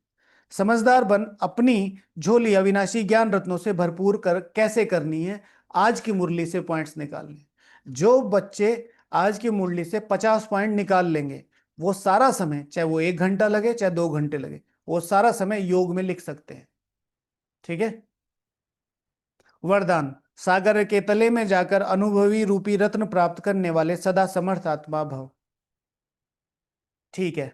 समझदार बन, अपनी झोली अविनाशी ज्ञान रत्नों से भरपूर कर कैसे करनी है। आज की मुरली से पॉइंट्स निकालने। जो बच्चे आज की मुरली से 50 पॉइंट निकाल लेंगे, वो सारा समय, चाहे वो 1 घंटा लगे चाहे 2 घंटे लगे, वो सारा समय योग में लिख सकते हैं। ठीक है। वरदान, सागर के तले में जाकर अनुभवी रूपी रत्न प्राप्त करने वाले सदा समर्थ आत्मा भव। ठीक है।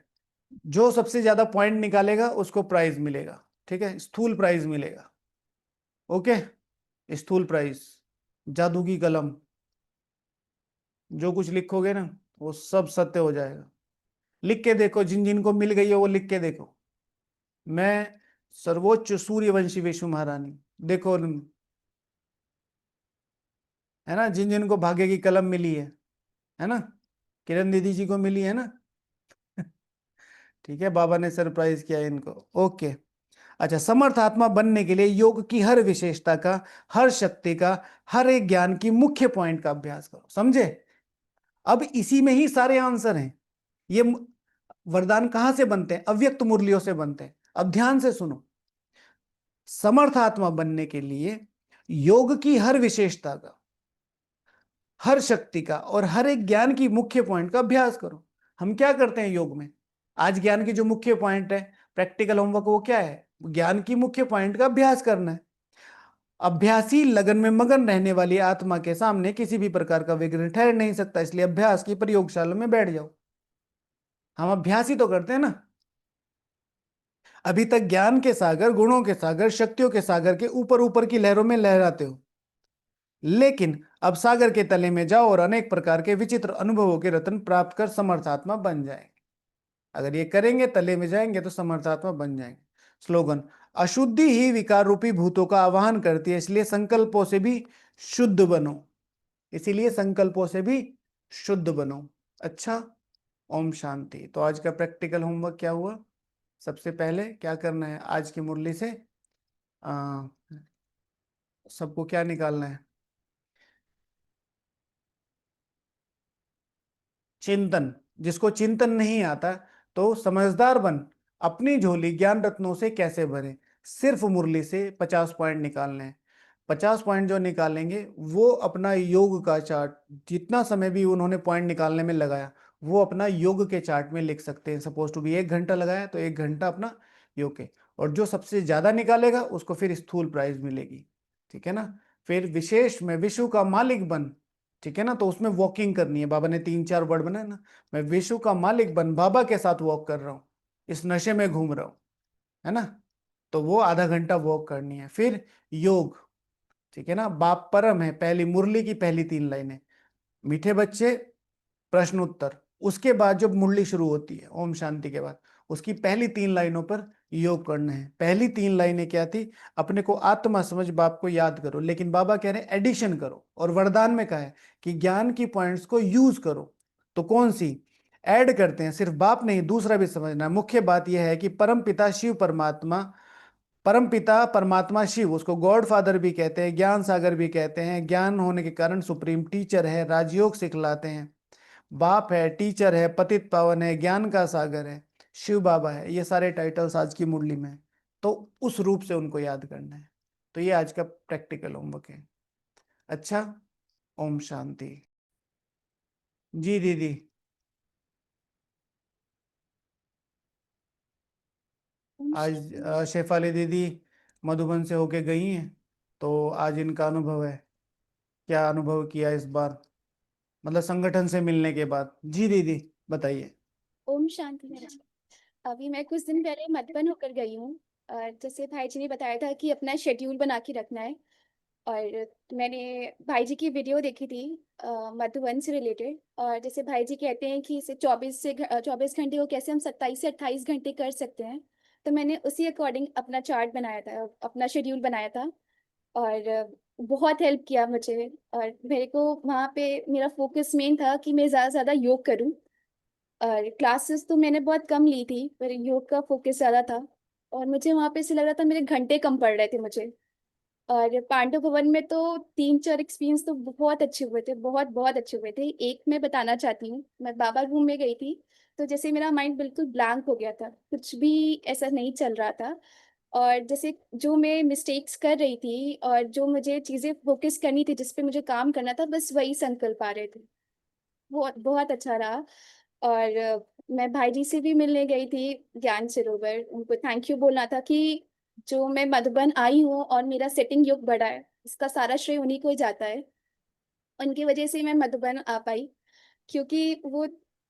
जो सबसे ज्यादा पॉइंट निकालेगा उसको प्राइज मिलेगा। ठीक है, स्थूल प्राइज मिलेगा। ओके। स्थूल प्राइज, जादू की कलम। जो कुछ लिखोगे ना वो सब सत्य हो जाएगा। लिख के देखो, जिन जिन को मिल गई है वो लिख के देखो। मैं सर्वोच्च सूर्यवंशी विष्णु महारानी, देखो है ना, जिन जिन को भाग्य की कलम मिली है ना, किरण दीदी जी को मिली है ना। ठीक है, बाबा ने सरप्राइज किया इनको। ओके। अच्छा, समर्थ आत्मा बनने के लिए योग की हर विशेषता का, हर शक्ति का, हर एक ज्ञान की मुख्य पॉइंट का अभ्यास करो। समझे। अब इसी में ही सारे आंसर हैं। ये वरदान कहां से बनते हैं? अव्यक्त मुरलियों से बनते हैं। अब ध्यान से सुनो। समर्थ आत्मा बनने के लिए योग की हर विशेषता का, हर शक्ति का और हर एक ज्ञान की मुख्य पॉइंट का अभ्यास करो। हम क्या करते हैं योग में? आज ज्ञान की जो मुख्य पॉइंट है, प्रैक्टिकल होमवर्क, वो क्या है? ज्ञान की मुख्य पॉइंट का अभ्यास करना है। अभ्यासी लगन में मगन रहने वाली आत्मा के सामने किसी भी प्रकार का विघ्न ठहर नहीं सकता, इसलिए अभ्यास की प्रयोगशाला में बैठ जाओ। हम अभ्यास ही तो करते हैं ना। अभी तक ज्ञान के सागर, गुणों के सागर, शक्तियों के सागर के ऊपर ऊपर की लहरों में लहराते हो, लेकिन अब सागर के तले में जाओ और अनेक प्रकार के विचित्र अनुभवों के रत्न प्राप्त कर समर्थात्मा बन जाएंगे। अगर ये करेंगे, तले में जाएंगे तो समर्थात्मा बन जाएंगे। स्लोगन: अशुद्धि ही विकार रूपी भूतों का आवाहन करती है, इसलिए संकल्पों से भी शुद्ध बनो। इसीलिए संकल्पों से भी शुद्ध बनो। अच्छा, ओम शांति। तो आज का प्रैक्टिकल होमवर्क क्या हुआ? सबसे पहले क्या करना है, आज की मुरली से आ, सबको क्या निकालना है? चिंतन। जिसको चिंतन नहीं आता तो समझदार बन, अपनी झोली ज्ञान रत्नों से कैसे भरे। सिर्फ मुरली से 50 पॉइंट निकालने हैं। 50 पॉइंट जो निकालेंगे वो अपना योग का चार्ट, जितना समय भी उन्होंने पॉइंट निकालने में लगाया, वो अपना योग के चार्ट में लिख सकते हैं। सपोज टू भी 1 घंटा लगाया तो 1 घंटा अपना योग के। और जो सबसे ज्यादा निकालेगा उसको फिर स्थूल प्राइज मिलेगी। ठीक है ना? फिर विशेष में विश्व का मालिक बन। ठीक है ना? तो उसमें वॉकिंग करनी है। बाबा ने 3-4 वर्ड बनाए ना, मैं विश्व का मालिक बन, बाबा के साथ वॉक कर रहा हूँ, इस नशे में घूम रहा हूँ, है ना? तो वो आधा घंटा वॉक करनी है। फिर योग। ठीक है ना? बाप परम है, पहली मुरली की पहली 3 लाइनें, मीठे बच्चे, प्रश्न उत्तर। उसके बाद जब मुरली शुरू होती है ओम शांति के बाद, उसकी पहली 3 लाइनों पर योग करना है। पहली 3 लाइनें क्या थी? अपने को आत्मा समझ बाप को याद करो, लेकिन बाबा कह रहे हैं एडिशन करो, और वरदान में कहा है कि ज्ञान की पॉइंट्स को यूज करो। तो कौन सी ऐड करते हैं? सिर्फ बाप नहीं, दूसरा भी समझना है। मुख्य बात यह है कि परम पिता शिव परमात्मा, परम पिता परमात्मा शिव, उसको गॉड फादर भी कहते हैं, ज्ञान सागर भी कहते हैं, ज्ञान होने के कारण सुप्रीम टीचर है, राजयोग सिखलाते हैं, बाप है, टीचर है, पतित पावन है, ज्ञान का सागर है, शिव बाबा है। ये सारे टाइटल्स आज की मुरली में हैं। तो उस रूप से उनको याद करना है। तो ये आज का प्रैक्टिकल होमवर्क है। अच्छा, ओम शांति। जी दीदी। आज शेफाली दीदी मधुबन से होके गई हैं, तो आज इनका अनुभव है। क्या अनुभव किया इस बार, मतलब संगठन से मिलने के बाद? जी दीदी, बताइए। ओम शांति महाराज। अभी मैं कुछ दिन पहले मधुबन होकर गई हूँ। जैसे भाई जी ने बताया था कि अपना शेड्यूल बना के रखना है, और मैंने भाई जी की वीडियो देखी थी मधुबन से रिलेटेड। और जैसे भाई जी कहते हैं कि इसे 24 घंटे को कैसे हम 27 से 28 घंटे कर सकते हैं, तो मैंने उसी अकॉर्डिंग अपना चार्ट बनाया था, अपना शेड्यूल बनाया था। और बहुत हेल्प किया मुझे। और मेरे को वहाँ पे मेरा फोकस मेन था कि मैं ज़्यादा से ज़्यादा योग करूँ। और क्लासेस तो मैंने बहुत कम ली थी, पर योग का फोकस ज़्यादा था। और मुझे वहाँ पे से लग रहा था मेरे घंटे कम पड़ रहे थे मुझे। और पांडव भवन में तो 3-4 एक्सपीरियंस तो बहुत अच्छे हुए थे, बहुत बहुत अच्छे हुए थे। एक मैं बताना चाहती हूँ, मैं बाबा रूम में गई थी, तो जैसे मेरा माइंड बिल्कुल ब्लैंक हो गया था, कुछ भी ऐसा नहीं चल रहा था। और जैसे जो मैं मिस्टेक्स कर रही थी और जो मुझे चीज़ें फोकस करनी थी, जिस पे मुझे काम करना था, बस वही संकल्प आ रहे थे। बहुत बहुत अच्छा रहा। और मैं भाई जी से भी मिलने गई थी ज्ञान सरोवर, उनको थैंक यू बोलना था कि जो मैं मधुबन आई हूँ और मेरा सेटिंग योग बढ़ा है, इसका सारा श्रेय उन्हीं को ही जाता है। उनकी वजह से मैं मधुबन आ पाई, क्योंकि वो,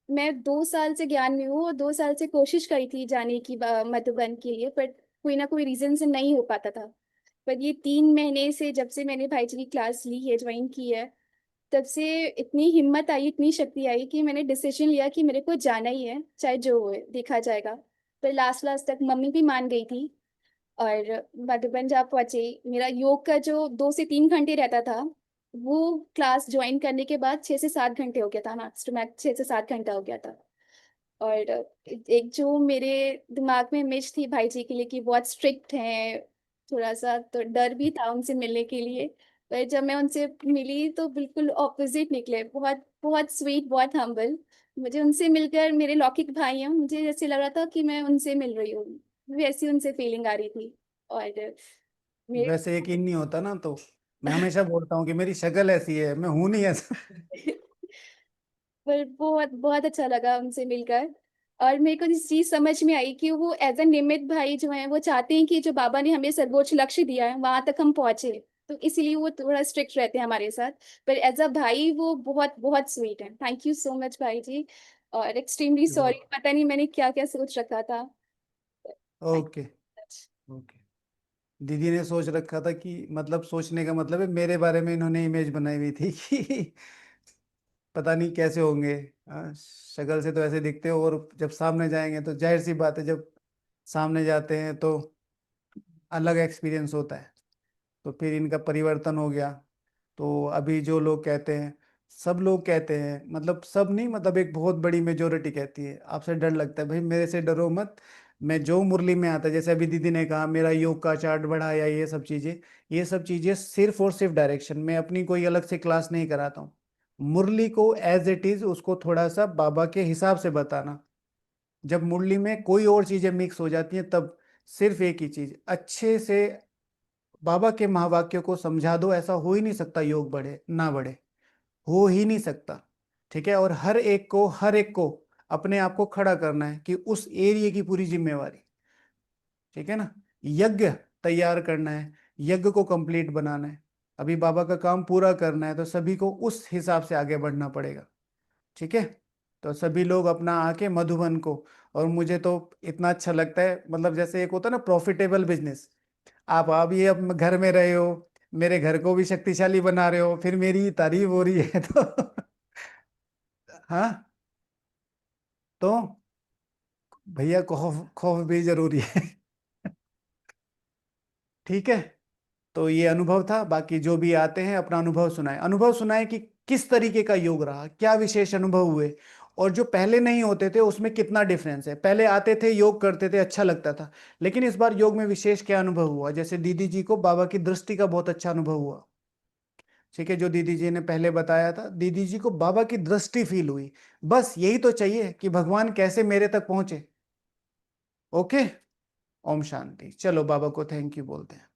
मैं 2 साल से ज्ञान में हूँ और 2 साल से कोशिश करी थी जाने की मधुबन के लिए, पर कोई ना कोई रीजन से नहीं हो पाता था। पर ये 3 महीने से, जब से मैंने भाई जी की क्लास ली है, ज्वाइन की है, तब से इतनी हिम्मत आई, इतनी शक्ति आई कि मैंने डिसीजन लिया कि मेरे को जाना ही है, चाहे जो होए देखा जाएगा। पर लास्ट लास्ट तक मम्मी भी मान गई थी। और मधुबन जब पहुंचे, मेरा योग का जो 2 से 3 घंटे रहता था, वो क्लास ज्वाइन करने के बाद 6 से 7 घंटे हो गया था, मैक्स टू मैक्स 6 से 7 घंटा हो गया था। और एक जो मेरे दिमाग में इमेज थी भाई जी के लिए कि बहुत स्ट्रिक्ट हैं, थोड़ा सा तो डर भी था उनसे मिलने के लिए। पर जब मैं उनसे मिली तो बिल्कुल ऑपोजिट निकले, बहुत बहुत स्वीट, बहुत हम्बल। मुझे उनसे मिलकर, मेरे लौकिक भाई हैं, मुझे जैसे लग रहा था कि मैं उनसे मिल रही हूँ, वैसी उनसे फीलिंग आ रही थी। और मेरे वैसे यकीन नहीं होता ना, तो मैं हमेशा बोलता हूँ कि मेरी शक्ल ऐसी है, मैं हूं नहीं ऐसा। पर बहुत बहुत अच्छा लगा उनसे मिलकर। और मेरे को इस चीज समझ में आई कि वो एज अ निमित भाई जो है, वो चाहते हैं कि जो बाबा ने हमें सर्वोच्च लक्ष्य दिया है वहां तक हम पहुंचे। तो इसीलिए वो थोड़ा स्ट्रिक्ट रहते हैं हमारे साथ। पर एज अ भाई वो बहुत बहुत स्वीट है। थैंक यू सो मच भाई जी। और एक्सट्रीमली वो सॉरी, पता नहीं मैंने क्या क्या सोच रखा था। ओके। ओके। दीदी ने सोच रखा था कि मतलब सोचने का मतलब है मेरे बारे में इन्होंने इमेज बनाई हुई थी कि पता नहीं कैसे होंगे। शक्ल से तो ऐसे दिखते हो, और जब सामने जाएंगे तो जाहिर सी बात है, जब सामने जाते हैं तो अलग एक्सपीरियंस होता है। तो फिर इनका परिवर्तन हो गया। तो अभी जो लोग कहते हैं, सब लोग कहते हैं, मतलब सब नहीं, मतलब एक बहुत बड़ी मेजोरिटी कहती है आपसे डर लगता है, भाई मेरे से डरो मत। मैं जो मुरली में आता है, जैसे अभी दीदी ने कहा मेरा योग का चार्ट बढ़ा या ये सब चीजें सिर्फ और सिर्फ डायरेक्शन में, अपनी कोई अलग से क्लास नहीं कराता हूँ। मुरली को एज इट इज उसको थोड़ा सा बाबा के हिसाब से बताना। जब मुरली में कोई और चीजें मिक्स हो जाती हैं तब सिर्फ एक ही चीज अच्छे से बाबा के महावाक्यों को समझा दो। ऐसा हो ही नहीं सकता योग बढ़े ना बढ़े, हो ही नहीं सकता। ठीक है, और हर एक को अपने आप को खड़ा करना है कि उस एरिया की पूरी जिम्मेवारी। ठीक है ना। यज्ञ तैयार करना है, यज्ञ को कंप्लीट बनाना है, अभी बाबा का काम पूरा करना है, तो सभी को उस हिसाब से आगे बढ़ना पड़ेगा। ठीक है। तो सभी लोग अपना आके मधुबन को, और मुझे तो इतना अच्छा लगता है, मतलब जैसे एक होता है ना प्रॉफिटेबल बिजनेस, आप अभी अब घर में रहे हो, मेरे घर को भी शक्तिशाली बना रहे हो, फिर मेरी तारीफ हो रही है तो हाँ, तो भैया खौफ खौफ भी जरूरी है। ठीक है। तो ये अनुभव था, बाकी जो भी आते हैं अपना अनुभव सुनाए कि किस तरीके का योग रहा, क्या विशेष अनुभव हुए, और जो पहले नहीं होते थे उसमें कितना डिफरेंस है। पहले आते थे, योग करते थे, अच्छा लगता था, लेकिन इस बार योग में विशेष क्या अनुभव हुआ। जैसे दीदी जी को बाबा की दृष्टि का बहुत अच्छा अनुभव हुआ। ठीक है, जो दीदी जी ने पहले बताया था, दीदी जी को बाबा की दृष्टि फील हुई। बस यही तो चाहिए कि भगवान कैसे मेरे तक पहुंचे। ओके। ओम शांति। चलो बाबा को थैंक यू बोलते हैं।